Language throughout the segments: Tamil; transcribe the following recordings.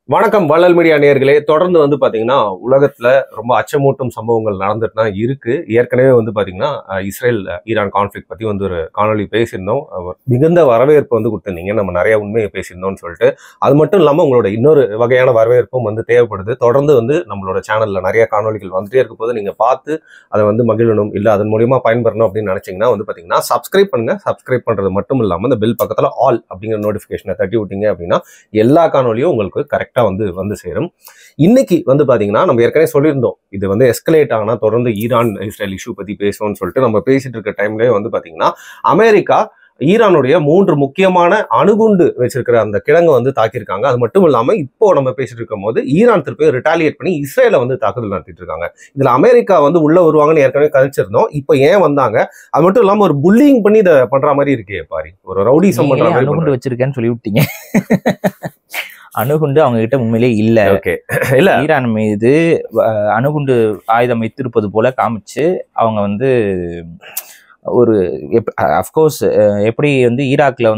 வணக்கம் வள்ளல் மீடியா நேயர்களே. தொடர்ந்து பாத்தீங்கன்னா உலகத்துல ரொம்ப அச்சமூட்டும் சம்பவங்கள் நடந்துட்டு தான் இருக்கு. ஏற்கனவே பாத்தீங்கன்னா இஸ்ரேல் ஈரான் கான்ஃபிளிக்ட் பத்தி ஒரு காணொலி பேசியிருந்தோம். மிகுந்த வரவேற்பு கொடுத்திருந்தீங்க. நம்ம நிறைய உண்மையை பேசியிருந்தோம்னு சொல்லிட்டு. அது மட்டும் இல்லாம உங்களோட இன்னொரு வகையான வரவேற்பும் தேவைப்படுது. தொடர்ந்து நம்மளோட சேனல்ல நிறைய காணொலிகள் வந்துட்டே இருக்க போது நீங்க பார்த்து அதை மகிழணும், இல்ல அதன் மூலியமா பயன்பெறணும் அப்படின்னு நினைச்சீங்கன்னா பாத்தீங்கன்னா சப்ஸ்கிரைப் பண்ணுங்க. சப்ஸ்கிரைப் பண்றது மட்டும் இல்லாம இந்த பெல் பக்கத்துல ஆல் அப்படிங்கிற நோட்டிபிகேஷனை தட்டி விட்டீங்க அப்படின்னா எல்லா காணொலியும் உங்களுக்கு கரெக்டா வந்து சேரும். இன்னைக்கு பாத்தீங்கன்னா நம்ம ஏற்கனவே சொல்லியிருந்தோம், இது எஸ்கலேட் ஆனா தொடர்ந்து ஈரான் இஸ்ரேல் இஷ்யூ பத்தி பேசுவோம்னு சொல்லிட்டு நம்ம பேசிட்டு இருக்க டைம்லயே பாத்தீங்கன்னா அமெரிக்கா ஈரானுடைய 3 முக்கியமான அணுகுண்டு வச்சிருக்கிற அந்த கிழங்கு தாக்கியிருக்காங்க. அது மட்டும் இல்லாம இப்போ நம்ம பேசிட்டு இருக்கும் போது ஈரான் திருப்பி ரிட்டாலியேட் பண்ணி இஸ்ரேல தாக்குதல் நடத்திட்டு இருக்காங்க. இதுல அமெரிக்கா உள்ள வருவாங்கன்னு ஏற்கனவே கணிச்சிருந்தோம். இப்போ ஏன் வந்தாங்க? அது மட்டும் இல்லாம ஒரு புல்லிங் பண்ணி இதை பண்ற மாதிரி இருக்கே பாரி, ஒரு ரவுடிசம் பண்ற மாதிரி அணுகுண்டு வச்சிருக்கேன்னு சொல்லி விட்டீங்க. அணுகுண்டு அவங்க கிட்ட உண்மையிலே இல்ல. இல்ல, ஈரான் மீது அணுகுண்டு ஆயுதம் வைத்திருப்பது போல காமிச்சு அவங்க ஒரு அஃப்கோர்ஸ் எப்படி ஈராக்ல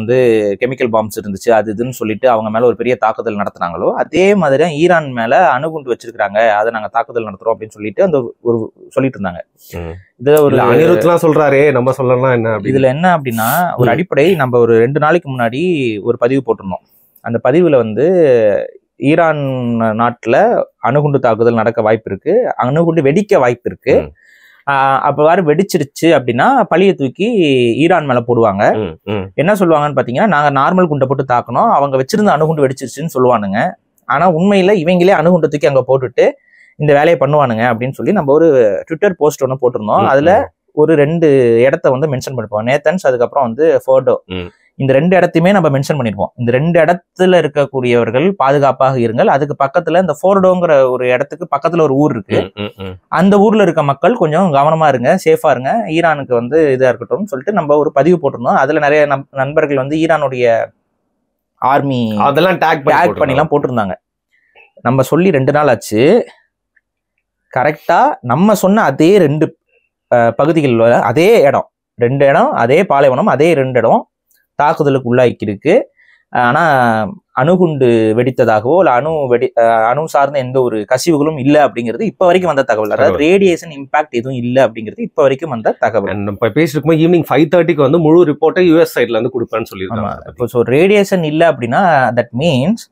கெமிக்கல் பாம்ஸ் இருந்துச்சு அது இதுன்னு சொல்லிட்டு அவங்க மேல ஒரு பெரிய தாக்குதல் நடத்துனாங்களோ அதே மாதிரி ஈரான் மேல அணுகுண்டு வச்சிருக்காங்க, அதை நாங்க தாக்குதல் நடத்துறோம் அப்படின்னு சொல்லிட்டு அந்த ஒரு சொல்லிட்டு இருந்தாங்க. இதுல ஒரு அனிருத்லாம் சொல்றாரே, நம்ம சொல்லலாம் என்ன இதுல என்ன அப்படின்னா ஒரு அடிப்படை. நம்ம ஒரு 2 நாளைக்கு முன்னாடி ஒரு பதிவு போட்டிருந்தோம். அந்த பதிவுல ஈரான் நாட்டுல அணுகுண்டு தாக்குதல் நடக்க வாய்ப்பு இருக்கு, அணுகுண்டு வெடிக்க வாய்ப்பு இருக்கு. அப்பவாறு வெடிச்சிருச்சு அப்படின்னா பழிய தூக்கி ஈரான் மேல போடுவாங்க. என்ன சொல்லுவாங்கன்னு பாத்தீங்கன்னா, நாங்க நார்மல் குண்டை போட்டு தாக்கணும், அவங்க வச்சிருந்த அணுகுண்டு வெடிச்சிருச்சுன்னு சொல்லுவானுங்க. ஆனா உண்மையில இவங்களே அணுகுண்டு தூக்கி அங்க போட்டுட்டு இந்த வேலையை பண்ணுவானுங்க அப்படின்னு சொல்லி நம்ம ஒரு ட்விட்டர் போஸ்ட் ஒன்று போட்டிருந்தோம். அதுல ஒரு 2 இடத்த மென்ஷன் பண்ணிருப்போம், நேத்தன்ஸ் அதுக்கப்புறம் ஃபோர்டோ. இந்த 2 இடத்தையுமே நம்ம மென்ஷன் பண்ணிருப்போம். இந்த 2 இடத்துல இருக்கக்கூடியவர்கள் பாதுகாப்பாக இருங்கள். அதுக்கு பக்கத்துல இந்த ஃபோர்டோங்கிற ஒரு இடத்துக்கு பக்கத்துல ஒரு ஊர் இருக்கு. அந்த ஊர்ல இருக்க மக்கள் கொஞ்சம் கவனமா இருங்க, சேஃபா இருங்க, ஈரானுக்கு இதா இருக்கட்டும்னு சொல்லிட்டு நம்ம ஒரு பதிவு போட்டிருந்தோம். அதுல நிறைய நண்பர்கள் ஈரானுடைய ஆர்மி அதெல்லாம் டேக் பண்ணிலாம் போட்டிருந்தாங்க. நம்ம சொல்லி 2 நாள் ஆச்சு. கரெக்டா நம்ம சொன்ன அதே 2 பகுதிகள், அதே இடம், 2 இடம், அதே பாலைவனம், அதே 2 இடம் தாக்குதலுக்கு உள்ளாக்கி. ஆனா அணுகுண்டு வெடித்ததாகவோ இல்ல அணு சார்ந்த எந்த ஒரு கசிவுகளும் இல்லை அப்படிங்கிறது இப்ப வரைக்கும் வந்த தகவல். அதாவது ரேடியேஷன் இம்பாக்ட் எதுவும் இல்லை அப்படிங்கிறது இப்ப வரைக்கும் வந்த தகவல். நம்ம பேசிருக்கும் ஈவினிங் 5:30க்கு முழு ரிப்போர்ட்டை யூஎஸ் சைட்ல கொடுப்பேன்னு சொல்லியிருக்காங்க. இப்போ ஸோ ரேடியேஷன் இல்லை அப்படின்னா தட் மீன்ஸ்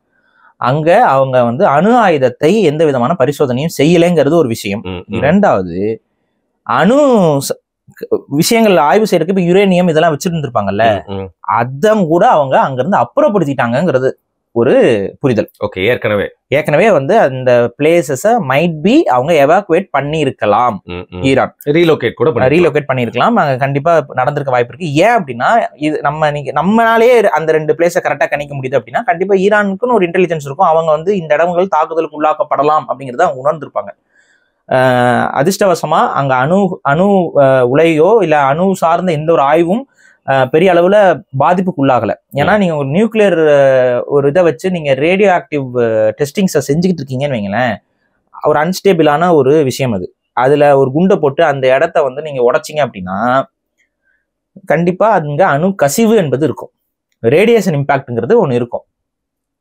அங்க அவங்க அணு ஆயுதத்தை எந்த விதமான பரிசோதனையும் செய்யலைங்கிறது ஒரு விஷயம். 2வது, அணு விஷயங்கள் ஆய்வு செய்யறதுக்கு இப்ப யுரேனியம் இதெல்லாம் வச்சிருந்துருப்பாங்கல்ல, அதான் கூட அவங்க அங்கிருந்து அப்புறப்படுத்திட்டாங்கிறது ஒரு புரிதல். ஓகே, ஏற்கனவே அந்த பிளேசஸ மைட் பி அவங்க எவாக்குவேட் பண்ணி இருக்கலாம். ஈரான் ரீலோகேட் பண்ணிருக்கலாம். அங்க கண்டிப்பா நடந்திருக்க வாய்ப்பு இருக்கு. ஏன் அப்படின்னா இது நம்மளாலே அந்த 2 பிளேஸை கரெக்டா கணிக்க முடியுது அப்படின்னா கண்டிப்பா ஈரானுக்குன்னு ஒரு இன்டெலிஜென்ஸ் இருக்கும். அவங்க இந்த இடங்கள் தாக்குதலுக்கு உள்ளாக்கப்படலாம் அப்படிங்கறத அவங்க உணர்ந்திருப்பாங்க. அதிர்ஷ்டவசமா அங்க அணு உலையோ இல்ல அணு சார்ந்த எந்த ஒரு ஆய்வும் பெரிய அளவுல பாதிப்புக்கு உள்ளாகல. ஏன்னா நீங்க ஒரு நியூக்ளியர் ஒரு இதை வச்சு நீங்க ரேடியோ ஆக்டிவ் டெஸ்டிங்ஸை செஞ்சுக்கிட்டு இருக்கீங்கன்னு வைங்களேன், ஒரு அன்ஸ்டேபிளான ஒரு விஷயம் அது. அதுல ஒரு குண்டை போட்டு அந்த இடத்த நீங்க உடைச்சிங்க அப்படின்னா கண்டிப்பா அங்க அணு கசிவு என்பது இருக்கும், ரேடியேஷன் இம்பாக்ட்ங்கிறது ஒண்ணு இருக்கும்.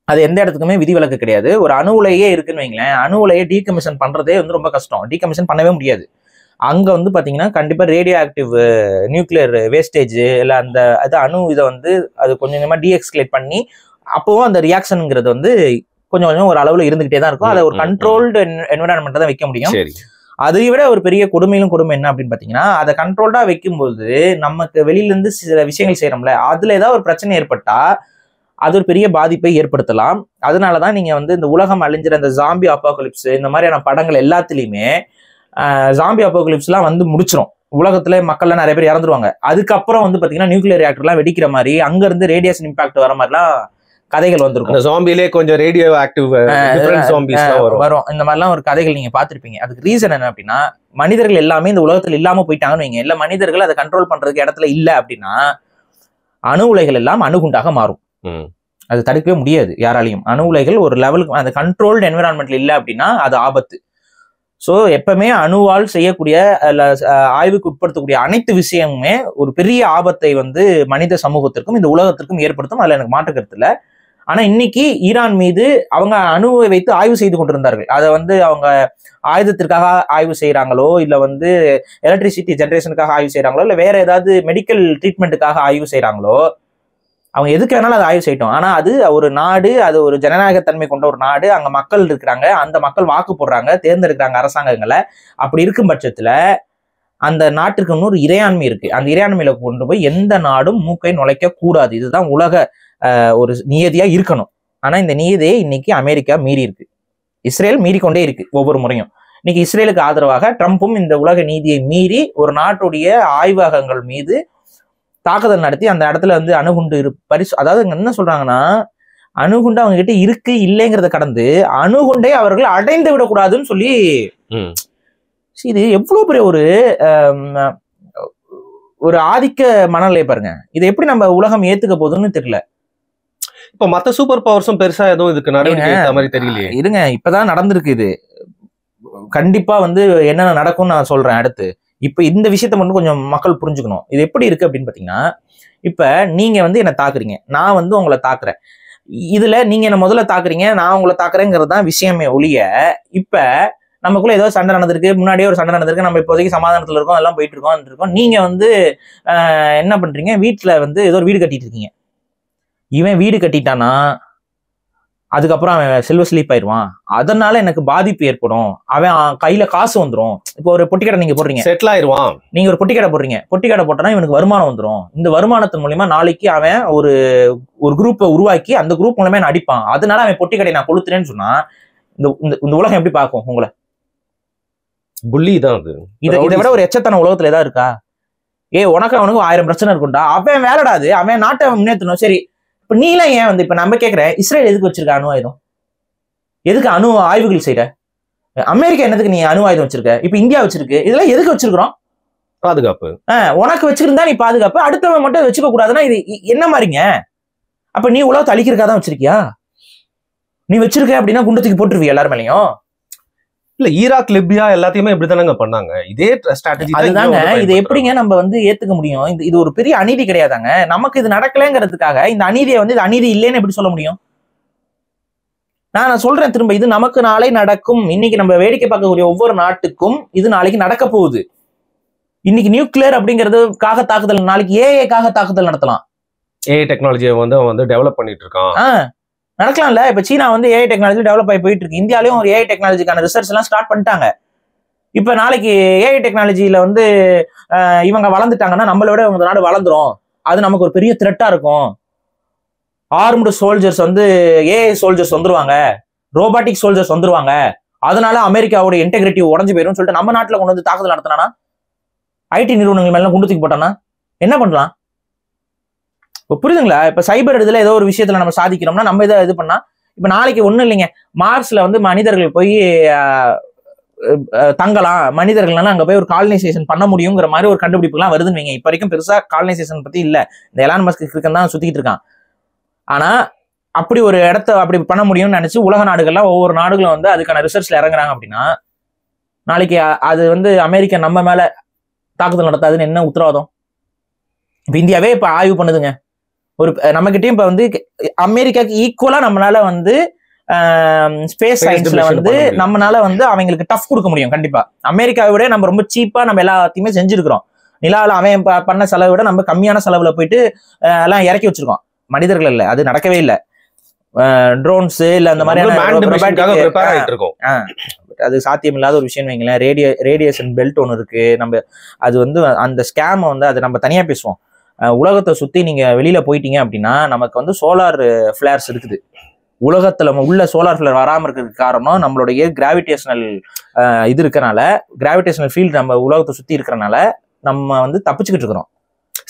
அது எந்த இடத்துக்குமே விதிவிலக்கு கிடையாது. ஒரு அணு உலையே இருக்குன்னு வைங்களேன், அணு உலையை டீகமிஷன் பண்றதே ரொம்ப கஷ்டம், டீகமிஷன் பண்ணவே முடியாது. அங்க பாத்தீங்கன்னா கண்டிப்பா ரேடியோ ஆக்டிவ் நியூக்ளியர் வேஸ்டேஜ் இல்ல அந்த அணு இதை அது கொஞ்சம் கொஞ்சமா டீஎக்ஸ்கலேட் பண்ணி அப்பவும் அந்த ரியாக்ஷனுங்கிறது கொஞ்சம் கொஞ்சம் ஒரு அளவுல இருந்துகிட்டே தான் இருக்கும். அதை ஒரு கண்ட்ரோல்டு என்விரான்மெண்ட் தான் வைக்க முடியும். அதை விட ஒரு பெரிய கொடுமை என்ன அப்படின்னு பாத்தீங்கன்னா, அதை கண்ட்ரோல்டா வைக்கும்போது நமக்கு வெளியில இருந்து சில விஷயங்கள் செய்யறோம்ல, அதுல ஏதாவது ஒரு பிரச்சனை ஏற்பட்டா அது ஒரு பெரிய பாதிப்பை ஏற்படுத்தலாம். அதனாலதான் நீங்க இந்த உலகம் அழிஞ்சிற அந்த ஜாம்பி அப்பாகலிப்ஸ் இந்த மாதிரியான படங்கள் எல்லாத்துலயுமே ஜாம்பி அப்பாகலிப்ஸ் எல்லாம் முடிச்சிரும். உலகத்துல மக்கள்லாம் நிறைய பேர் இறந்துருவாங்க. அதுக்கப்புறம் பாத்தீங்கன்னா நியூக்ளியர் ரியாக்டர் எல்லாம் வெடிக்கிற மாதிரி அங்க இருந்து ரேடியேஷன் இம்பாக்ட் வர மாதிரிலாம் கதைகள் வந்திருக்கும். ஜாம்பிலே கொஞ்சம் ரேடியோ ஆக்டிவ் வரும். இந்த மாதிரிலாம் ஒரு கதைகள் நீங்க பாத்திருப்பீங்க. அதுக்கு ரீசன் என்ன அப்படின்னா, மனிதர்கள் எல்லாமே இந்த உலகத்துல இல்லாம போயிட்டாங்கன்னு வைங்க, இல்ல மனிதர்கள் அதை கண்ட்ரோல் பண்றதுக்கு இடத்துல இல்ல அப்படின்னா அணு உலைகள் எல்லாம் அணுகுண்டாக மாறும். அது தடுக்கவே முடியாது யாராலையும். அணு உலைகள் ஒரு லெவலுக்கு அந்த கண்ட்ரோல்டு என்விரான்மெண்ட்ல இல்லை அப்படின்னா அது ஆபத்து. ஸோ எப்பவுமே அணுவால் செய்யக்கூடிய ஆய்வுக்கு உட்படுத்தக்கூடிய அனைத்து விஷயமுமே ஒரு பெரிய ஆபத்தை மனித சமூகத்திற்கும் இந்த உலகத்திற்கும் ஏற்படுத்தும். அதுல எனக்கு மாற்று கருத்து இல்லை. ஆனா இன்னைக்கு ஈரான் மீது அவங்க அணுவை வைத்து ஆய்வு செய்து கொண்டிருந்தார்கள். அதை வந்து அவங்க ஆயுதத்திற்காக ஆய்வு செய்யறாங்களோ, இல்ல வந்து எலக்ட்ரிசிட்டி ஜென்ரேஷனுக்காக ஆய்வு செய்யறாங்களோ, இல்ல வேற ஏதாவது மெடிக்கல் ட்ரீட்மெண்ட்டுக்காக ஆய்வு செய்யறாங்களோ, அவங்க எதுக்கு வேணாலும் அதை ஆய்வு செய்யட்டும். ஆனா அது ஒரு நாடு, அது ஒரு ஜனநாயகத்தன்மை கொண்ட ஒரு நாடு, அங்க மக்கள் இருக்கிறாங்க, அந்த மக்கள் வாக்கு போடுறாங்க, தேர்ந்தெடுக்கிறாங்க அரசாங்கங்களை. அப்படி இருக்கும் பட்சத்துல அந்த நாட்டுக்கு இன்னொரு இறையாண்மை இருக்கு. அந்த இறையாண்மையில கொண்டு போய் எந்த நாடும் மூக்கை நுழைக்க கூடாது. இதுதான் உலக ஒரு நியதியா இருக்கணும். ஆனா இந்த நியதியை இன்னைக்கு அமெரிக்கா மீறி இருக்கு, இஸ்ரேல் மீறிக்கொண்டே இருக்கு ஒவ்வொரு முறையும். இன்னைக்கு இஸ்ரேலுக்கு ஆதரவாக ட்ரம்ப்பும் இந்த உலக நீதியை மீறி ஒரு நாட்டுடைய ஆய்வகங்கள் மீது தாக்குதல் நடத்தி அந்த இடத்துல வந்து அணுகுண்டு அதாவது என்ன சொல்றாங்கன்னா, அணுகுண்டு அவங்க கிட்ட இருக்கு இல்லைங்கிறத கடந்து அணுகுண்டை அவர்கள் அடைந்து விடக்கூடாதுன்னு சொல்லி, இது எவ்வளவு பெரிய ஒரு ஆதிக்க மனநிலை பாருங்க. இதை எப்படி நம்ம உலகம் ஏத்துக்க போகுதுன்னு தெரியல. இப்ப மத்த சூப்பர் பவர்ஸும் பெருசா எதுவும் இதுக்கு நடவடிக்கை மாதிரி தெரியலையே. இருங்க, இப்பதான் நடந்திருக்கு. இது கண்டிப்பா வந்து என்னென்ன நடக்கும்னு நான் சொல்றேன் அடுத்து. இப்ப இந்த விஷயத்த மட்டும் கொஞ்சம் மக்கள் புரிஞ்சுக்கணும். இது எப்படி இருக்கு அப்படின்னு பாத்தீங்கன்னா, இப்ப நீங்க வந்து என்ன தாக்குறீங்க, நான் வந்து உங்களை தாக்குறேன். இதுல நீங்க என்ன முதல்ல தாக்குறீங்க, நான் உங்களை தாக்குறேங்கிறது தான் விஷயமே ஒழிய, இப்ப நமக்குள்ள ஏதோ சண்டை நடந்திருக்கு, முன்னாடியே ஒரு சண்டை நடந்திருக்கு, நம்ம இப்போதைக்கு சமாதானத்துல இருக்கோம், எல்லாம் போயிட்டு இருக்கோம். நீங்க வந்து என்ன பண்றீங்க, வீட்டுல வந்து ஏதோ ஒரு வீடு கட்டிட்டு இருக்கீங்க. இவன் வீடு கட்டிட்டானா அதுக்கப்புறம் அவன் செல்வ ஸ்லீப் ஆயிடுவான், அதனால எனக்கு பாதிப்பு ஏற்படும், அவன் கையில காசு வந்துடும். இப்போ ஒரு பொட்டிக்கடை நீங்க போடுறீங்க, செட்டில் ஆயிடுவான். நீங்க ஒரு பொட்டிக்கடை போடுறீங்க, பொட்டிக்கடை போட்டோன்னா இவனுக்கு வருமானம் வந்துடும். இந்த வருமானத்தின் மூலியமா நாளைக்கு அவன் ஒரு குரூப்பை உருவாக்கி அந்த குரூப் மூலமா நான் அடிப்பான், அதனால அவன் பொட்டிக்கடை நான் கொளுத்துறேன்னு சொன்னா இந்த உலகம் எப்படி பார்க்கும் உங்களை? புள்ளி தான் அது. இதை விட ஒரு எச்சத்தான உலகத்துல ஏதாவது இருக்கா? உனக்கு அவனுக்கு 1000 பிரச்சனை இருக்கும்டா, அவன் வேலைடாது, அவன் நாட்டை முன்னேற்றணும். சரி, இப்ப நீலாம் ஏன் வந்து இப்ப நம்ம கேட்கிறேன், இஸ்ரேல் எதுக்கு வச்சிருக்க அணு ஆயுதம்? எதுக்கு அணு ஆய்வுகள் செய்யற? அமெரிக்கா என்னதுக்கு நீ அணு ஆயுதம் வச்சிருக்க? இப்ப இந்தியா வச்சிருக்கு, இதெல்லாம் எதுக்கு வச்சிருக்கிறோம்? பாதுகாப்பு. உனக்கு வச்சிருந்தா நீ பாதுகாப்பு, அடுத்தவன் மட்டும் வச்சுக்க கூடாதுன்னா இது என்ன மாதிரிங்க? அப்ப நீ உலகத்தை அழிக்கிறக்காதான் வச்சிருக்கியா? நீ வச்சிருக்க அப்படின்னா குண்டத்துக்கு போட்டுருவியா எல்லாரும் மேலையும்? இல்ல, ஈராக் லிபியா எல்லாத்தையுமே இப்படித்தானங்க பண்ணாங்க, இதே ஸ்ட்ராட்டஜி. அதுதாங்க, இது எப்படிங்க நம்ம வந்து ஏத்துக்க முடியும்? இது ஒரு பெரிய அநீதி கிடையாதாங்க? நமக்கு இது நடக்கலங்கிறதுக்காக இந்த அநீதியை வந்து இது அநீதி இல்லைன்னு எப்படி சொல்ல முடியும்? நான் சொல்றேன் திரும்ப, இது நமக்கு நாளை நடக்கும். இன்னைக்கு நம்ம வேடிக்கை பார்க்கக்கூடிய ஒவ்வொரு நாட்டுக்கும் இது நாளைக்கு நடக்க போகுது. இன்னைக்கு நியூக்ளியர் அப்படிங்கிறதுக்காக தாக்குதல், நாளைக்கு ஏஐக்காக தாக்குதல் நடத்தலாம். ஏஐ டெக்னாலஜியை வந்து டெவலப் பண்ணிட்டு இருக்கான், நடக்கலாம்ல. இப்ப சீனா வந்து ஏஐ டெக்னாலஜி டெவலப் ஆகி போயிட்டு இருக்கு. இந்தியாலையும் ஒரு ஏஐ டெக்னாலஜிக்கான ரிசர்ச் எல்லாம் ஸ்டார்ட் பண்ணிட்டாங்க. இப்ப நாளைக்கு ஏஐ டெக்னாலஜியில வந்து இவங்க வளர்ந்துட்டாங்கன்னா நம்மளை விட உங்க நாடு வளர்ந்துரும், அது நமக்கு ஒரு பெரிய த்ரெட்டா இருக்கும். ஆர்ம்டு சோல்ஜர்ஸ் வந்து ஏஐ சோல்ஜர்ஸ் வந்துருவாங்க, ரோபாட்டிக் சோல்ஜர்ஸ் வந்துருவாங்க, அதனால அமெரிக்காவோட இன்டெகிரிட்டி உடஞ்சு போயிரும் சொல்லிட்டு நம்ம நாட்டுல கொண்டு வந்து தாக்குதல் நடத்தினா, ஐடி நிறுவனங்கள் மேல குண்டு தூக்கி போட்டானா என்ன பண்ணலாம்? இப்போ புரியுதுங்களா? இப்ப சைபர் இதுல ஏதோ ஒரு விஷயத்துல நம்ம சாதிக்கிறோம்னா நம்ம இதை இது பண்ணா, இப்ப நாளைக்கு ஒண்ணும் இல்லைங்க, மார்ஸ்ல வந்து மனிதர்கள் போய் தங்கலாம், மனிதர்கள்னால அங்க போய் ஒரு காலனைசேஷன் பண்ண முடியுங்கிற மாதிரி ஒரு கண்டுபிடிப்புலாம் வருதுன்னு வைங்க. இப்ப வரைக்கும் பெருசா காலனைசேஷன் பத்தி இல்ல, இந்த எலான் மஸ்க் இருக்குன்னு தான் சுத்திக்கிட்டு இருக்கான். ஆனா அப்படி ஒரு இடத்த அப்படி பண்ண முடியும்னு நினைச்சு உலக நாடுகள்லாம் ஒவ்வொரு நாடுகளும் வந்து அதுக்கான ரிசர்ச்ல இறங்குறாங்க. அப்படின்னா நாளைக்கு அது வந்து அமெரிக்கா நம்ம மேல தாக்குதல் நடத்தாதுன்னு என்ன உத்தரவாதம்? இப்ப இந்தியாவே இப்ப ஆய்வு பண்ணுதுங்க. ஒரு நம்ம கிட்டயும் இப்ப வந்து அமெரிக்காக்கு ஈக்குவலா நம்மளால வந்து ஸ்பேஸ் சயின்ஸ்ல வந்து நம்மளால வந்து அவங்களுக்கு டஃப் கொடுக்க முடியும். கண்டிப்பா அமெரிக்காவை விட நம்ம ரொம்ப சீப்பா நம்ம எல்லாத்தையுமே செஞ்சிருக்கிறோம். நிலாவில் அவன் பண்ண செலவை விட நம்ம கம்மியான செலவுல போயிட்டு எல்லாம் இறக்கி வச்சிருக்கோம். மனிதர்கள் இல்ல, அது நடக்கவே இல்லை. ட்ரோன்ஸ் இல்ல அந்த மாதிரி அது சாத்தியம் இல்லாத ஒரு விஷயம் வைங்களேன். ரேடியேஷன் பெல்ட் ஒன்று இருக்கு. நம்ம அது வந்து அந்த ஸ்கேம் வந்து அது நம்ம தனியா பேசுவோம். உலகத்தை சுத்தி நீங்க வெளியில போயிட்டீங்க அப்படின்னா நமக்கு வந்து சோலார் ஃபிளேர்ஸ் இருக்குது. உலகத்துல உள்ள சோலார் ஃபிளேர் வராம இருக்கிறதுக்கு காரணம் நம்மளுடைய கிராவிடேஷனல் இது இருக்கனால, கிராவிடேஷனல் ஃபீல்டு நம்ம உலகத்தை சுத்தி இருக்கிறனால நம்ம வந்து தப்பிச்சுக்கிட்டு இருக்கிறோம்.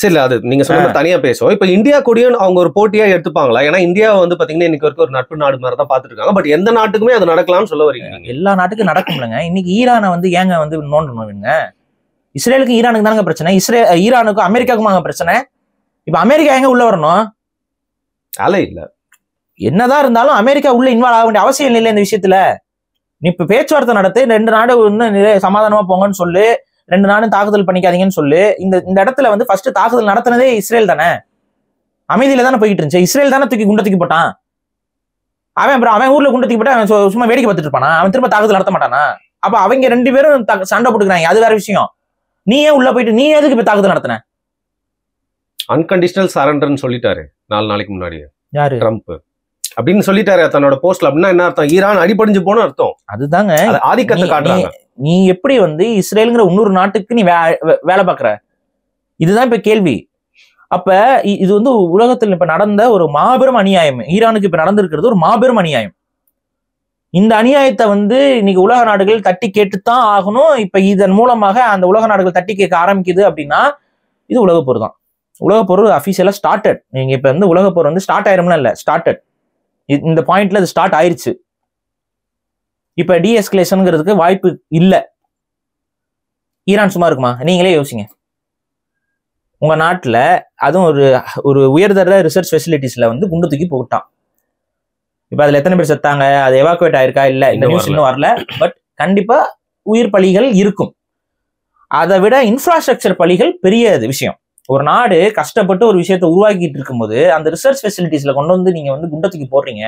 சரி, அது நீங்க சொன்ன தனியா பேசுவோம். இப்ப இந்தியா கூடயும் அவங்க ஒரு போட்டியா எடுத்துப்பாங்களா? ஏன்னா இந்தியா வந்து பாத்தீங்கன்னா இன்னைக்கு வரைக்கும் ஒரு நட்பு நாடு மாதிரி தான் பாத்துட்டு இருக்காங்க. பட் எந்த நாட்டுக்குமே அது நடக்கலாம்னு சொல்ல வரீங்க? எல்லா நாட்டுக்கும் நடக்கும் இல்லைங்க. இன்னைக்கு ஈரானை வந்து ஏங்க வந்து நோண்டணுங்க? இஸ்ரேலுக்கு ஈரானுக்கு தானங்க பிரச்சனை, ஈரானுக்கும் அமெரிக்காவுக்குமாங்க பிரச்சனை. இப்ப அமெரிக்கா எங்க உள்ள வரணும்? இல்ல, என்னதான் இருந்தாலும் அமெரிக்கா உள்ள இன்வால்வ் ஆக வேண்டிய அவசியம் இல்லை இந்த விஷயத்துல. நீ இப்ப பேச்சுவார்த்தை நடத்து, 2 நாடு இன்னும் சமாதானமா போங்கன்னு சொல்லு, 2 நாடும் தாக்குதல் பண்ணிக்காதீங்கன்னு சொல்லு. இந்த இடத்துல வந்து ஃபர்ஸ்ட் தாக்குதல் நடத்தினதே இஸ்ரேல் தானே, அமைதியில தானே போயிட்டு இருந்துச்சு. இஸ்ரேல் தானே குண்டை தூக்கி போட்டான். அவன் ஊர்ல குண்டு தூக்கி போட்டு அவன் சும்மா வேடிக்கை பார்த்துட்டு இருப்பானா? அவன் திரும்ப தாக்குதல் நடத்த மாட்டானா? அப்ப அவங்க 2 பேரும் சண்டை போட்டுக்கிறாங்க, அது வேற விஷயம். நீ ஏன் உள்ள போயிட்டு நீ எதுக்கு இப்ப தாக்குதல் நடத்தின? அன்கண்டிஷனல் சரண்டர்னு சொல்லிட்டாரு 4 நாளைக்கு முன்னாடியே யாரு? ட்ரம்ப் அப்படின்னு சொல்லிட்டாரு தன்னோட போஸ்ட்ல. அப்படின்னா என்ன அர்த்தம்? ஈரான் அடிபடிஞ்சு போன அர்த்தம். அதுதாங்க ஆதிக்கத்தை காட்டுறாங்க. நீ எப்படி இஸ்ரேலுங்கிற இன்னொரு நாட்டுக்கு நீ வேலை பாக்குற? இதுதான் இப்ப கேள்வி. அப்ப இது உலகத்தில் இப்ப நடந்த ஒரு மாபெரும் அநியாயம். ஈரானுக்கு இப்ப நடந்திருக்கிறது ஒரு மாபெரும் அநியாயம். இந்த அநியாயத்தை இன்னைக்கு உலக நாடுகள் தட்டி கேட்டுத்தான் ஆகணும். இப்ப இதன் மூலமாக அந்த உலக நாடுகள் தட்டி கேட்க ஆரம்பிக்குது அப்படின்னா இது உலகப்போர் தான். உலகப்போர் அபிஷியலா ஸ்டார்டட். நீங்க இப்ப உலகப்போர் ஸ்டார்ட் ஆயிரும்னா இல்ல, ஸ்டார்டட். இந்த பாயிண்ட்ல இது ஸ்டார்ட் ஆயிருச்சு. இப்ப டீஎஸ்கலேஷன்ங்கிறதுக்கு வாய்ப்பு இல்ல. ஈரான் சும்மா இருக்குமா? நீங்களே யோசிங்க. உங்க நாட்டுல அதுவும் ஒரு உயர்தர ரிசர்ச் ஃபெசிலிட்டிஸ்ல குண்டு தூக்கி போட்டான். இப்ப அதுல எத்தனை பேர் செத்தாங்க, அது எவாக்குவேட் ஆயிருக்கா இல்ல, இந்த நியூஸ் இன்னும் வரல. பட் கண்டிப்பா உயிர் பலிகள் இருக்கும். அதை விட இன்ஃப்ராஸ்ட்ரக்சர் பலிகள் பெரிய விஷயம். ஒரு நாடு கஷ்டப்பட்டு ஒரு விஷயத்தை உருவாக்கிட்டு இருக்கும்போது அந்த ரிசர்ச் ஃபெசிலிட்டிஸ்ல கொண்டு நீங்க குண்டை தூக்கி போடுறீங்க.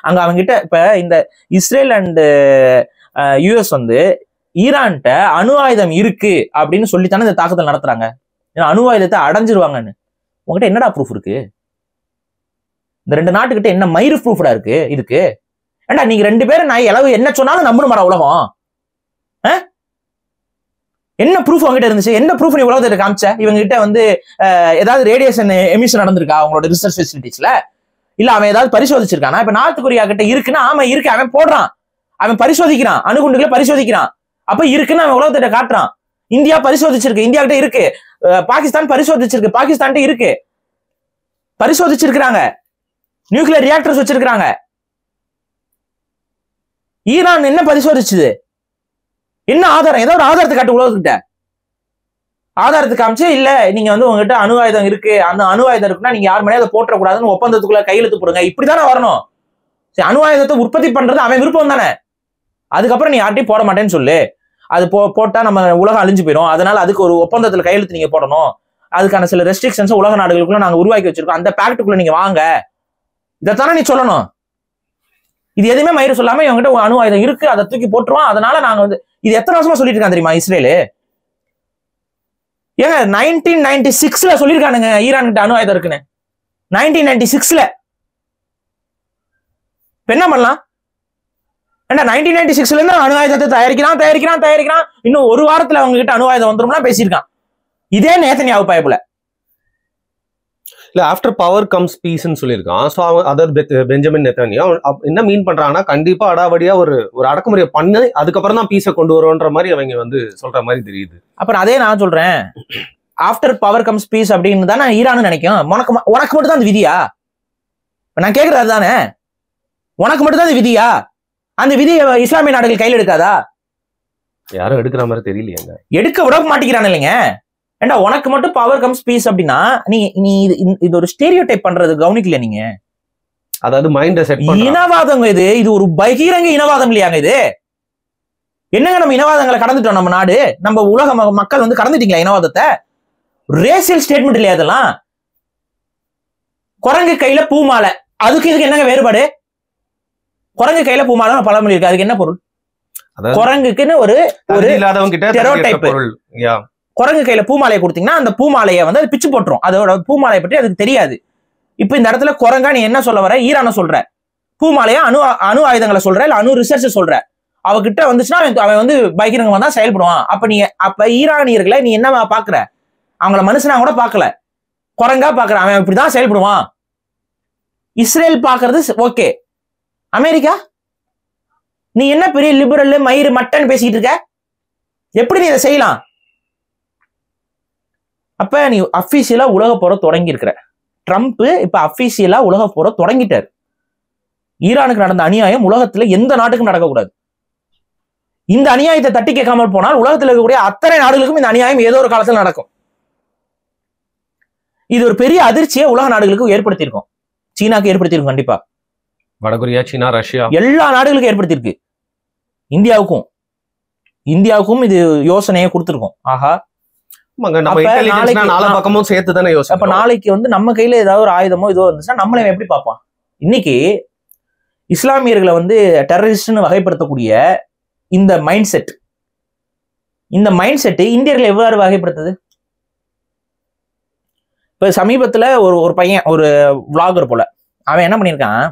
அங்க அவங்க கிட்ட இப்ப இந்த இஸ்ரேல் அண்ட் யூஎஸ் ஈரான்கிட்ட அணு ஆயுதம் இருக்கு அப்படின்னு சொல்லித்தானே இந்த தாக்குதல் நடத்துறாங்க. அணு ஆயுதத்தை அடைஞ்சிருவாங்கன்னு. உங்ககிட்ட என்னடா ப்ரூஃப் இருக்கு? இந்த 2 நாட்டுக்கிட்ட என்ன மயிறு ப்ரூஃப்டா இருக்கு இதுக்கு? ஏண்டா நீங்க 2 பேரும் நான் எளவு என்ன சொன்னாலும் நம்பணுமாடா உலகம்? என்ன ப்ரூஃப் அவங்ககிட்ட இருந்துச்சு? என்ன ப்ரூஃப் நீ உலகத்தை காமிச்ச? இவங்க கிட்ட ஏதாவது ரேடியேஷன் எமிஷன் நடந்திருக்கா அவங்களோட ரிசர்ச் ஃபெசிலிட்டிஸ்ல? இல்ல அவன் ஏதாவது பரிசோதிச்சிருக்கானா? இப்ப நார்த் கொரியா கிட்ட இருக்குன்னா ஆமா இருக்கு, அவன் போடுறான், அவன் பரிசோதிக்கிறான், அணுகுண்டுகளை பரிசோதிக்கிறான். அப்ப இருக்குன்னு அவன் உலகத்திட்ட காட்டுறான். இந்தியா பரிசோதிச்சிருக்கு, இந்தியா கிட்ட இருக்கு. பாகிஸ்தான் பரிசோதிச்சிருக்கு, பாகிஸ்தான் இருக்கு. பரிசோதிச்சிருக்காங்க, நியூக்ளியர் ரியாக்டர்ஸ் வச்சிருக்காங்க. ஈரான் என்ன பரிசோதிச்சுது? என்ன ஆதாரம்? ஏதாவது ஆதாரத்தை காட்டு உலகத்துக்கிட்ட. ஆதாரத்தை காமிச்சு இல்ல நீங்க உங்ககிட்ட அணு ஆயுதம் இருக்கு, அந்த அணு ஆயுதம் இருக்குன்னா நீங்க யார் மேலே அதை போட்டக்கூடாதுன்னு ஒப்பந்தத்துக்குள்ள கையெழுத்து போடுங்க. இப்படிதானே வரணும். சரி, அணு ஆயுதத்தை உற்பத்தி பண்றது அவன் விருப்பம் தானே. அதுக்கப்புறம் நீ யார்ட்டையும் போட மாட்டேன்னு சொல்லு. அது போட்டா நம்ம உலகம் அழிஞ்சு போயிடும். அதனால அதுக்கு ஒரு ஒப்பந்தத்துல கையெழுத்து நீங்க போடணும். அதுக்கான சில ரெஸ்ட்ரிக்ஷன்ஸ் உலக நாடுகளுக்குள்ள நாங்க உருவாக்கி வச்சிருக்கோம். அந்த பேக்டுக்குள்ள நீங்க வாங்க. இதைத்தானே நீ சொல்லணும். இது எதுவுமே மயிறு சொல்லாம இவங்ககிட்ட அணு ஆயுதம் இருக்கு, அதை தூக்கி போட்டுருவோம். அதனால நாங்க இது எத்தனை வருஷமா சொல்லிட்டு இருக்கான் தெரியுமா இஸ்ரேலு? ஏங்க 1996ல சொல்லியிருக்கானுங்க ஈரான் கிட்ட அணு ஆயுதம் இருக்குன்னு. 1996ல என்ன பண்ணலாம்? ஏன்னா 1996ல இருந்து அணு ஆயுதத்தை தயாரிக்கிறான். இன்னும் ஒரு வாரத்துல அவங்க கிட்ட அணு ஆயுதம் வந்துரும்னா பேசியிருக்கான். இதே நேதன்யாஹு பயப்புல. இல்ல ஆஃப்டர் பவர் கம்ஸ் பீஸ்ன்னு சொல்லியிருக்கான். ஸோ அதாவது பெஞ்சமின் நெத்தன்யாஹு என்ன மீன் பண்றாங்கன்னா கண்டிப்பா அடாவடியா ஒரு அடக்குமுறையை பண்ணி அதுக்கப்புறம் தான் பீஸை கொண்டு வருவோன்ற மாதிரி அவங்க சொல்ற மாதிரி தெரியுது. அப்புறம் அதே நான் சொல்றேன், ஆஃப்டர் பவர் கம்ஸ் பீஸ் அப்படின்னு தானே ஈரான் நினைக்கும். உனக்கு மட்டும் தான் அந்த விதியா? நான் கேட்கறது அதுதானே. உனக்கு மட்டும் தான் அந்த விதியா? அந்த விதியை இஸ்லாமிய நாடுகள் கையில் எடுக்காதா? யாரும் எடுக்கிற மாதிரி தெரியலையாங்க. எடுக்க விட மாட்டேங்கிறான் இல்லைங்க. ஏண்டா உனக்கு மட்டும் பவர் கம்ஸ் பீஸ் அப்படின்னா நீ இது ஒரு ஸ்டீரியோ டைப் பண்றது கவனிக்கல நீங்க. அதாவது மைண்ட் செட் பண்ற இனவாதம் இது ஒரு பகிரங்க இனவாதம் இல்லையாங்க இது? என்னங்க நம்ம இனவாதங்களை கடந்துட்டோம் நம்ம நாடு, நம்ம உலக மக்கள் கடந்துட்டீங்களா இனவாதத்தை? ரேசியல் ஸ்டேட்மெண்ட் இல்லையா அதெல்லாம்? குரங்கு கையில பூமாலை, அதுக்கு இதுக்கு என்னங்க வேறுபாடு? குரங்கு கையில பூமாலை பழமொழி இருக்கு, அதுக்கு என்ன பொருள்? குரங்குக்குன்னு ஒரு ஸ்டெரியோடைப். குரங்கு கையில பூமாலையை கொடுத்தீங்கன்னா அந்த பூமாலையை அது பிச்சு போட்டுரும். அதோட பூமாலையை பற்றி அதுக்கு தெரியாது. இப்ப இந்த இடத்துல குரங்கா நீ என்ன சொல்ல வர? ஈரான சொல்ற, பூமாலையா அணு ஆயுதங்களை சொல்ற, இல்ல அணு ரிசர்ச் சொல்ற. அவகிட்ட வந்துச்சுன்னா அவன் பகிரங்கமா தான் செயல்படுவான். அப்ப ஈரானியர்களை நீ என்ன பாக்குற? அவங்கள மனுஷனா கூட பாக்கல, குரங்கா பாக்குற. அவன் இப்படிதான் செயல்படுவான். இஸ்ரேல் பாக்குறது ஓகே. அமெரிக்கா நீ என்ன பெரிய லிபரல் மயிறு மட்டன் பேசிக்கிட்டு இருக்க? எப்படி நீ இதை செய்யலாம்? அப்ப நீ அபிஷியலா உலக போற தொடங்கி இருக்கிற. ட்ரம்ப் இப்ப அபிஷியலா உலக போற தொடங்கிட்டார். ஈரானுக்கு நடந்த அநியாயம் உலகத்துல எந்த நாட்டுக்கும் நடக்கக்கூடாது. இந்த அநியாயத்தை தட்டி கேட்காமல் போனால் உலகத்தில் இருக்கக்கூடிய அத்தனை நாடுகளுக்கும் இந்த அநியாயம் ஏதோ ஒரு காலத்தில் நடக்கும். இது ஒரு பெரிய அதிர்ச்சியை உலக நாடுகளுக்கு ஏற்படுத்தியிருக்கும். சீனாக்கு ஏற்படுத்தியிருக்கும், கண்டிப்பா வடகொரியா, சீனா, ரஷ்யா எல்லா நாடுகளுக்கும் ஏற்படுத்தியிருக்கு. இந்தியாவுக்கும் இது யோசனையை கொடுத்திருக்கும். ஆஹா, நாளைக்கு நம்ம கையில ஏதாவது ஒரு ஆயுதமோ இதோ இருந்துச்சுன்னா நம்மள எப்படி பார்ப்பான்? இன்னைக்கு இஸ்லாமியர்களை வந்து டெரரிஸ்ட்னு வகைப்படுத்தக்கூடிய இந்த மைண்ட் செட் இந்தியர்களை எவ்வாறு வகைப்படுத்துது? இப்ப சமீபத்துல ஒரு பையன், ஒரு விளாகர் போல, அவன் என்ன பண்ணியிருக்கான்,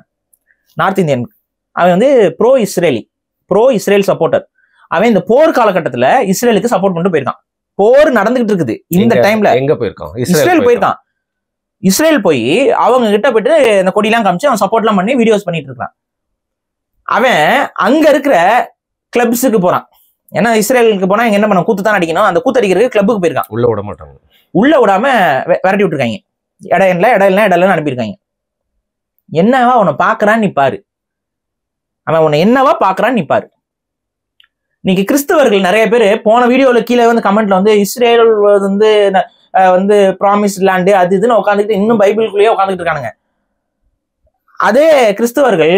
நார்த் இந்தியன், அவன் வந்து ப்ரோ இஸ்ரேல் சப்போர்ட்டர். அவன் இந்த போர் காலகட்டத்துல இஸ்ரேலுக்கு சப்போர்ட் பண்ணிட்டு போயிருக்கான். போர் நடந்துகிட்டு இருக்குது இந்த டைம்ல. எங்க போயிருக்கான்? இஸ்ரேல் போயிருக்கான். இஸ்ரேல் போய் அவங்க கிட்ட போயிட்டு இந்த கொடியெல்லாம் காமிச்சு அவன் சப்போர்ட் எல்லாம் பண்ணி வீடியோஸ் பண்ணிட்டு இருக்கான். அவன் அங்க இருக்கிற கிளப்ஸுக்கு போறான். ஏன்னா இஸ்ரேலுக்கு போனா இங்க என்ன பண்ண, கூத்து தான் அடிக்கணும். அந்த கூத்து அடிக்கிறதுக்கு கிளப்புக்கு போயிருக்கான். உள்ள விட மாட்டாங்க, உள்ள விடாம விரட்டி விட்டுருக்காங்க. இடம் அனுப்பியிருக்காங்க. என்னவா உன்னை பாக்குறான்னு நீ பாரு, அவன் உன்னை என்னவா பாக்குறான்னு நீ பாரு. இன்னைக்கு கிறிஸ்தவர்கள் நிறைய பேர் போன வீடியோல கீழே வந்து கமெண்ட்ல வந்து இஸ்ரேல் வந்து ப்ராமிஸ் லேண்டு அது இதுன்னு உட்காந்துக்கிட்டு இன்னும் பைபிளுக்குள்ளேயே உட்காந்துட்டு இருக்கானுங்க. அதே கிறிஸ்தவர்கள்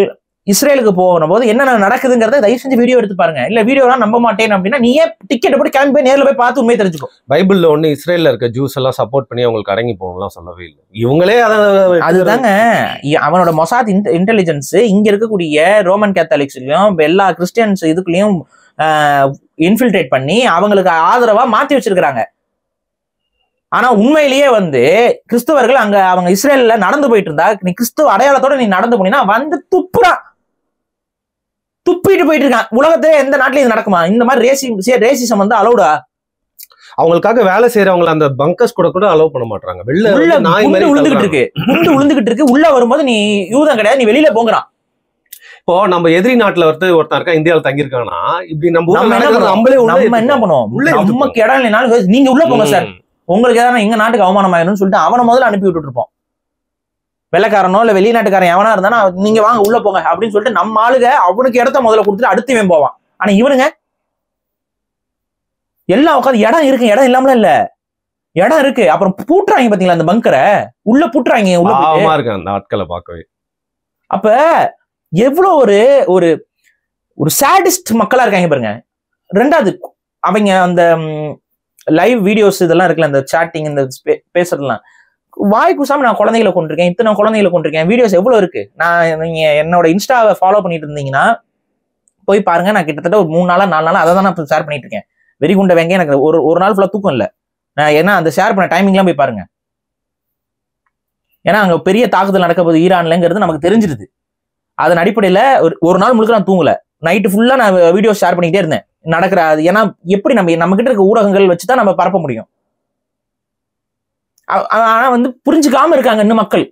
இஸ்ரேலுக்கு போகிற போது என்னென்ன நடக்குதுங்கிறத தயவு செஞ்சு வீடியோ எடுத்து பாருங்க. இல்ல வீடியோலாம் நம்ப மாட்டேன் அப்படின்னா நீயே டிக்கெட் போட்டு கிளம்பி போய் நேரில் போய் பார்த்து உண்மையை தெரிஞ்சுக்கோ. பைபிள்ல ஒண்ணு இஸ்ரேல்ல இருக்க ஜூஸ் எல்லாம் சப்போர்ட் பண்ணி அவங்களுக்கு அடங்கி போகலாம் சொல்லவே இல்லை. இவங்களே அதுதாங்க அவனோட மொசாத் இன்டெலிஜென்ஸ் இங்க இருக்கக்கூடிய ரோமன் கேத்தாலிக்ஸ்லயும் எல்லா கிறிஸ்டியன்ஸ் இதுக்குள்ளயும் இன்ஃபில்ட்ரேட் பண்ணி அவங்களுக்கு ஆதரவா மாத்தி வச்சிருக்கிறாங்க. ஆனா உண்மையிலேயே வந்து கிறிஸ்தவர்கள் அங்க அவங்க இஸ்ரேல்ல நடந்து போயிட்டு இருந்தா, நீ கிறிஸ்துவ அடையாளத்தோட நீ நடந்து போனீங்கன்னா வந்து துப்பிட்டு போயிட்டு இருக்கான். உலகத்திலே எந்த நாட்டிலும் இது நடக்குமா? இந்த மாதிரி ரேசிசம் வந்து அலௌடா? அவங்களுக்காக வேலை செய்யறவங்களை அந்த பங்கர்ஸ் கூட அலோவ் பண்ண மாட்டாங்க. குண்டு விழுந்துகிட்டு இருக்கு. உள்ள வரும்போது நீ யூதம் கிடையாது, நீ வெளியில போங்கிறான். இப்போ நம்ம எதிரி நாட்டுல ஒருத்தன் இருக்கா, இந்தியாவில் தங்கியிருக்கானா, இப்படி நம்ம என்ன பண்ணுவோம்? நமக்கு இடம் இல்லைனாலும் நீங்க உள்ள போங்க சார், உங்களுக்கு ஏதாவது எங்க நாட்டுக்கு அவமானம் ஆயிடும்னு சொல்லிட்டு அவனை முதல்ல அனுப்பி விட்டுட்டு இருப்போம். வெள்ளைக்காரனோ இல்ல வெளிநாட்டுக்காரன் எவனா இருந்தானா நீங்க வாங்க உள்ள போங்க அப்படின்னு சொல்லிட்டு நம்ம ஆளுங்க அவனுக்கு இடத்த முதல்ல கொடுத்துட்டு அடுத்து இவன் போவான். ஆனா இவனுங்க எல்லாம் உட்காந்து இடம் இருக்கு, இடம் இல்லாமல இல்ல, இடம் இருக்கு. அப்புறம் பூட்டுறாங்க பாத்தீங்களா அந்த பங்கரை, உள்ள பூட்டுறாங்க. உள்ள இருக்கு அந்த ஆட்களை பார்க்கவே. அப்ப எவ்வளவு ஒரு ஒரு சாடிஸ்ட் மக்களா இருக்காங்க பாருங்க. ரெண்டாவது அவங்க அந்த லைவ் வீடியோஸ் இதெல்லாம் இருக்குல்ல, இந்த சாட்டிங் இந்த பேசுறதுலாம் வாய் கூசாம நான் குழந்தைகளை கொண்டிருக்கேன், இத்தனை குழந்தைகளை கொண்டிருக்கேன். வீடியோஸ் எவ்வளவு இருக்கு. நீங்க என்னோட இன்ஸ்டாவை ஃபாலோ பண்ணிட்டு இருந்தீங்கன்னா போய் பாருங்க. நான் கிட்டத்தட்ட ஒரு 3 நாளா 4 நாளா அதை தான் நான் ஷேர் பண்ணிட்டு இருக்கேன். வெறிகுண்ட வெங்க எனக்கு ஒரு நாள் ஃபுல்லா தூக்கம் இல்லை. நான் ஏன்னா அந்த ஷேர் பண்ண டைமிங்லாம் போய் பாருங்க. ஏன்னா அங்க பெரிய தாக்குதல் நடக்க போகுது ஈரான்லங்கிறது நமக்கு தெரிஞ்சிருது. அதன் அடிப்படையில ஒரு நாள் முழுக்க நான் தூங்கல. நைட்டு ஃபுல்லா நான் வீடியோ ஷேர் பண்ணிக்கிட்டே இருந்தேன் நடக்கிற. அது ஏன்னா எப்படி நம்ம கிட்ட இருக்க ஊடகங்கள் வச்சுதான் நம்ம பரப்ப முடியும். ஆனா வந்து புரிஞ்சுக்காம இருக்காங்க இன்னும் மக்கள்.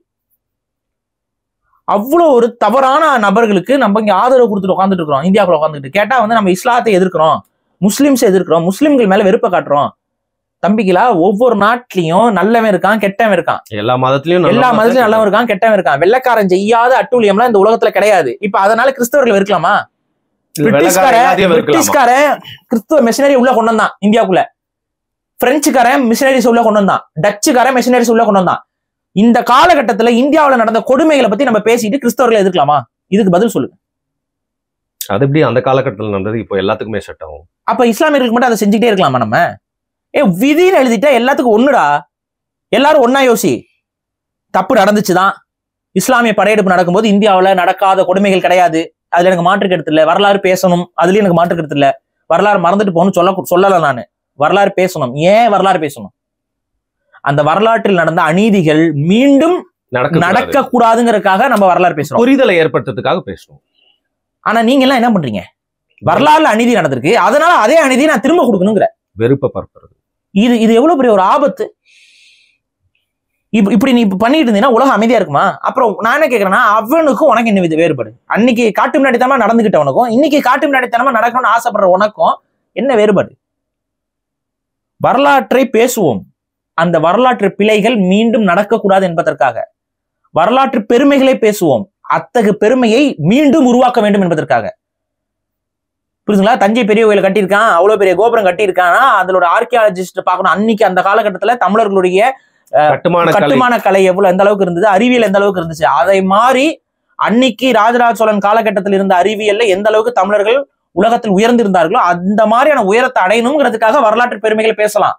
அவ்வளவு ஒரு தவறான நபர்களுக்கு நம்ம இங்க ஆதரவு கொடுத்துட்டு உட்காந்துட்டு இருக்கிறோம். இந்தியாவுக்குள்ள உட்காந்துட்டு கேட்டா வந்து நம்ம இஸ்லாத்தை எதிர்க்கிறோம், முஸ்லிம்ஸ் எதிர்க்கிறோம், முஸ்லிம்கள் மேல வெறுப்பை காட்டுறோம். தம்பிகளா, ஒவ்வொரு நாட்டிலையும் நல்லவன் இருக்கான், கெட்டவன் இருக்கான். எல்லா மதத்திலயும் நல்லவன் இருக்கான், கெட்டவன் இருக்கான். வெள்ளைக்காரன் செய்யாத அட்டூழியம்லாம் இந்த உலகத்துல கிடையாது. இப்ப அதனால கிறிஸ்தவர்கள் இருக்கலாமா? பிரிட்டிஷ்காரன் கிறிஸ்துவ மிஷினரி உள்ள கொண்டு வந்தான் இந்தியாவுக்குள்ள. பிரெஞ்சுக்காரன் மிஷினரிஸ் உள்ள கொண்டு வந்தான். டச்சுக்காரன் மிஷினரிஸ் உள்ள கொண்டு வந்தான். இந்த காலகட்டத்துல இந்தியாவில் நடந்த கொடுமைகளை பத்தி நம்ம பேசிட்டு கிறிஸ்தவர்களை எதிர்க்கலாமா? இதுக்கு பதில் சொல்லுங்க. அது எப்படி அந்த காலகட்டத்தில் நடந்தது இப்போ எல்லாத்துக்குமே செட் ஆகும்? அப்ப இஸ்லாமியர்களுக்கு மட்டும் அதை செஞ்சுக்கிட்டே இருக்கலாமா? நம்ம விதின்னு எழுதிட்டா எல்லாத்துக்கும் ஒண்ணுடா, எல்லாரும் ஒன்னா யோசி. தப்பு நடந்துச்சுதான். இஸ்லாமிய படையெடுப்பு நடக்கும்போது இந்தியாவில் நடக்காத கொடுமைகள் கிடையாது, அதுல எனக்கு மாற்று கருத்து இல்லை. வரலாறு பேசணும், அதுலயும் எனக்கு மாற்று கருத்து இல்லை. வரலாறு மறந்துட்டு போகணும்னு சொல்லல நானு. வரலாறு பேசணும். ஏன் வரலாறு பேசணும்? அந்த வரலாற்றில் நடந்த அநீதிகள் மீண்டும் நடக்க கூடாதுங்கிறதுக்காக நம்ம வரலாறு பேசுறோம், புரிதலை ஏற்படுத்துறதுக்காக பேசணும். ஆனா நீங்க எல்லாம் என்ன பண்றீங்க? வரலாறுல அநீதி நடந்திருக்கு, அதனால அதே அநீதியை நான் திரும்ப கொடுக்கணுங்கிற வெறுப்பை பரப்புறது. இது எவ்வளவு பெரிய ஒரு ஆபத்து. இப்படி நீ பண்ணிட்டு இருந்தீங்கன்னா உலகம் அமைதியா இருக்குமா? அப்புறம் நான் என்ன கேட்கறேன்னா, அவனுக்கும் உனக்கு என்ன வேறுபாடு? அன்னைக்கு காட்டு முன்னாடித்தனமா நடந்துகிட்டவனுக்கும் இன்னைக்கு காட்டு முன்னாடித்தனமா நடக்கணும்னு ஆசைப்படுற உனக்கும் என்ன வேறுபாடு? வரலாற்றை பேசுவோம். அந்த வரலாற்று பிழைகள் மீண்டும் நடக்கக்கூடாது என்பதற்காக. வரலாற்று பெருமைகளை பேசுவோம். அத்தகு பெருமையை மீண்டும் உருவாக்க வேண்டும் என்பதற்காக. புரியுதுங்களா? தஞ்சை பெரிய கோயில கட்டியிருக்கான், அவ்வளவு பெரிய கோபுரம் கட்டியிருக்கான்னா அதோட ஆர்கியாலஜிஸ்ட் பார்க்கணும். அன்னைக்கு அந்த காலகட்டத்துல தமிழர்களுடைய கட்டுமான கலை எவ்வளவு எந்த அளவுக்கு இருந்தது, அறிவியல் எந்த அளவுக்கு இருந்துச்சு. அதை மாறி அன்னைக்கு ராஜராஜ சோழன் காலகட்டத்தில் இருந்த அறிவியல்ல எந்த அளவுக்கு தமிழர்கள் உலகத்தில் உயர்ந்திருந்தார்களோ அந்த மாதிரியான உயரத்தை அடையணுங்கிறதுக்காக வரலாற்று பெருமைகளை பேசலாம்.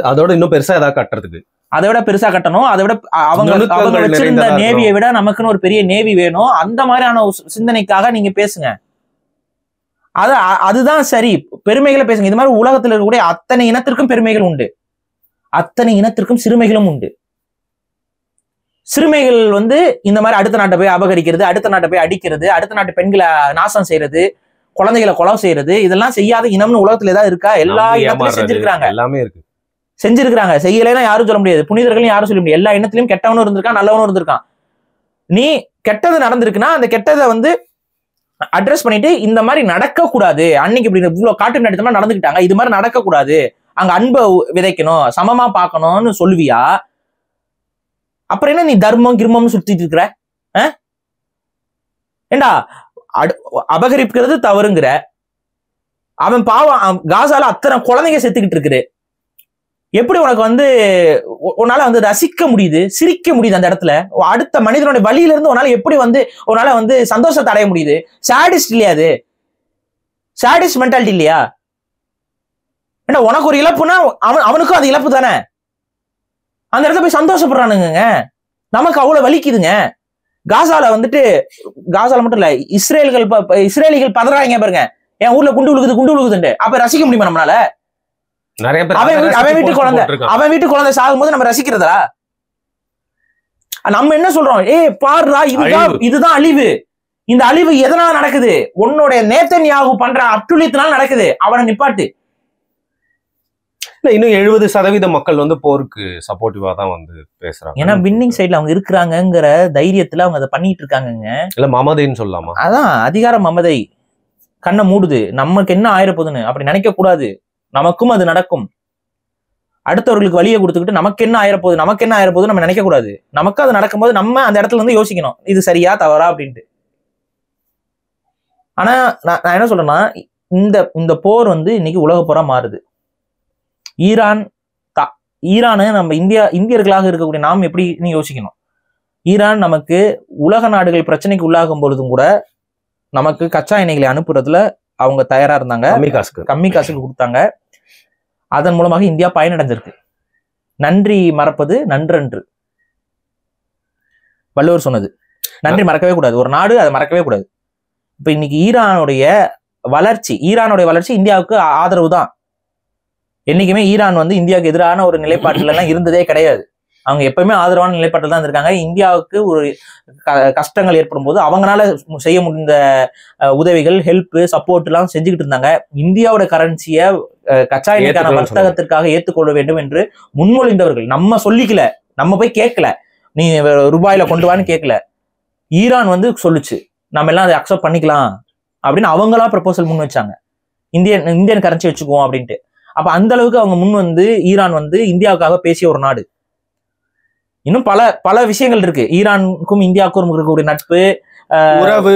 அதோட இன்னும் பெருசா ஏதாவது கட்டுறதுக்கு அதை விட பெருசா கட்டணும், அதை விட அவங்க வச்சிருந்த நேவியை விட நமக்குன்னு ஒரு பெரிய நேவி வேணும், அந்த மாதிரியான சிந்தனைக்காக நீங்க பேசுங்க. அதுதான் சரி. பெருமைகளை பேசுங்க. இது மாதிரி உலகத்தில் இருக்கக்கூடிய அத்தனை இனத்திற்கும் பெருமைகள் உண்டு, அத்தனை இனத்திற்கும் சிறுமைகளும் உண்டு. சிறுமைகள் இந்த மாதிரி அடுத்த நாட்டை போய் அபகரிக்கிறது, அடுத்த நாட்டை போய் அடிக்கிறது, அடுத்த நாட்டு பெண்களை நாசம் செய்யறது, குழந்தைகளை கொலை செய்யறது, இதெல்லாம் செய்யாத இனம்னு உலகத்துல ஏதாவது இருக்கா? எல்லா இனத்திலும் செஞ்சிருக்காங்க, எல்லாமே இருக்கு, செஞ்சிருக்காங்க. செய்யலைன்னா யாரும் சொல்ல முடியாது, புனிதர்களும் யாரும் சொல்ல முடியாது. எல்லா இனத்திலும் கெட்டவனும் இருந்திருக்கான், நல்லவனும் இருந்திருக்கான். நீ கெட்டது நடந்திருக்குன்னா அந்த கெட்டதை அட்ரஸ் பண்ணிட்டு இந்த மாதிரி நடக்க கூடாது, அன்னைக்கு இப்படி இவ்வளவு காட்டு நடத்தமா நடந்துக்கிட்டாங்க, இது மாதிரி நடக்க கூடாது, அங்க அன்பை விதைக்கணும், சமமா பார்க்கணும்னு சொல்லுவியா? அப்புறம் என்ன நீ தர்மம் கிர்மம்னு சுத்திட்டு இருக்கிற? ஏண்டா அபகரிக்கிறது தவறுங்கிற, அவன் பாவம் காசால அத்தனை குழந்தைங்க செத்துக்கிட்டு இருக்குது, எப்படி உனக்கு உன்னால ரசிக்க முடியுது, சிரிக்க முடியுது அந்த இடத்துல? அடுத்த மனிதனுடைய வழியில இருந்து உன்னால எப்படி உன்னால சந்தோஷத்தை அடைய முடியுது? சாடிஸ்ட் இல்லையா அது? சாடிஸ்ட் மென்டாலிட்டி இல்லையா? ஏன்னா உனக்கு ஒரு இழப்புனா அவனுக்கும் அது இழப்பு தானே. அந்த இடத்துல போய் சந்தோஷப்படுறானுங்க. நமக்கு அவ்வளவு வலிக்குதுங்க. காசால காசால மட்டும் இல்ல, இஸ்ரேலிகள் பதறாங்க பாருங்க, என் ஊர்ல குண்டு விழுகுதுன்னு. அப்ப ரசிக்க முடியுமா நம்மளால? நிறைய பேர் அவன் வீட்டு குழந்தை சாகும்போது நம்ம ரசிக்கிறதா? நம்ம என்ன சொல்றோம்? பாருடா, இதுதான் அழிவு. இந்த அழிவு எதனால நடக்குது? உன்னுடைய நேத்தன்யாகு பண்ற அட்டுழியத்தினால நடக்குது. அவனை நிப்பாட்டு. இன்னும் 70% மக்கள் போருக்கு சப்போர்ட்டிவா தான் பேசுறாங்க. ஏன்னா வின்னிங் சைட்ல அவங்க இருக்கிறாங்கிற தைரியத்துல அவங்க அதை பண்ணிட்டு இருக்காங்க. இல்ல மமதைன்னு சொல்லலாமா? அதான் அதிகார மமதை கண்ணை மூடுது. நமக்கு என்ன ஆயிரப்போகுதுன்னு அப்படி நினைக்க கூடாது. நமக்கும் அது நடக்கும். அடுத்தவர்களுக்கு வழியை கொடுத்துக்கிட்டு நமக்கு என்ன ஆயிரப்போகுது நம்ம நினைக்க கூடாது. நமக்கு அது நடக்கும்போது நம்ம அந்த இடத்துல யோசிக்கணும், இது சரியா தவறா அப்படின்ட்டு. ஆனா நான் என்ன சொல்றேன்னா, இந்த போர் இன்னைக்கு உலக போரா மாறுது. ஈரானு நம்ம இந்தியர்களாக இருக்கக்கூடிய நாம் எப்படி யோசிக்கணும்? ஈரான் நமக்கு உலக நாடுகள் பிரச்சனைக்கு உள்ளாகும் பொழுதும் கூட நமக்கு கச்சா எண்ணெய்களை அனுப்புறதுல அவங்க தயாரா இருந்தாங்க. கம்மி காசுக்கு கொடுத்தாங்க. அதன் மூலமாக இந்தியா பயனடைஞ்சிருக்கு. நன்றி மறப்பது நன்றன்று வள்ளுவர் சொன்னது. நன்றி மறக்கவே கூடாது. ஒரு நாடு அதை மறக்கவே கூடாது. இப்ப இன்னைக்கு ஈரானுடைய வளர்ச்சி இந்தியாவுக்கு ஆதரவு தான். என்னைக்குமே ஈரான் இந்தியாவுக்கு எதிரான ஒரு நிலைப்பாட்டுல எல்லாம் இருந்ததே கிடையாது. அவங்க எப்பவுமே ஆதரவான நிலைப்பாட்டில் தான் இருக்காங்க. இந்தியாவுக்கு ஒரு கஷ்டங்கள் ஏற்படும் போது அவங்களால செய்ய முடிந்த உதவிகள், ஹெல்ப், சப்போர்ட் எல்லாம் செஞ்சுக்கிட்டு இருந்தாங்க. இந்தியாவோட கரன்சியை கச்சா எண்ணெய்க்கான வர்த்தகத்திற்காக ஏற்றுக்கொள்ள வேண்டும் என்று முன்மொழிந்தவர்கள். நம்ம சொல்லிக்கல, நம்ம போய் கேட்கல, நீ ரூபாயில கொண்டு வான்னு கேட்கல. ஈரான் சொல்லுச்சு நம்ம எல்லாம் அதை அக்செப்ட் பண்ணிக்கலாம் அப்படின்னு அவங்களா ப்ரப்போசல் முன் வச்சாங்க. இந்தியன் கரன்சி வச்சுக்குவோம் அப்படின்ட்டு. அப்ப அந்த அளவுக்கு அவங்க முன் ஈரான் இந்தியாவுக்காக பேசிய ஒரு நாடு. இன்னும் பல விஷயங்கள் இருக்கு. ஈரானுக்கும் இந்தியாவுக்கும் இருக்கக்கூடிய நட்பு, உறவு,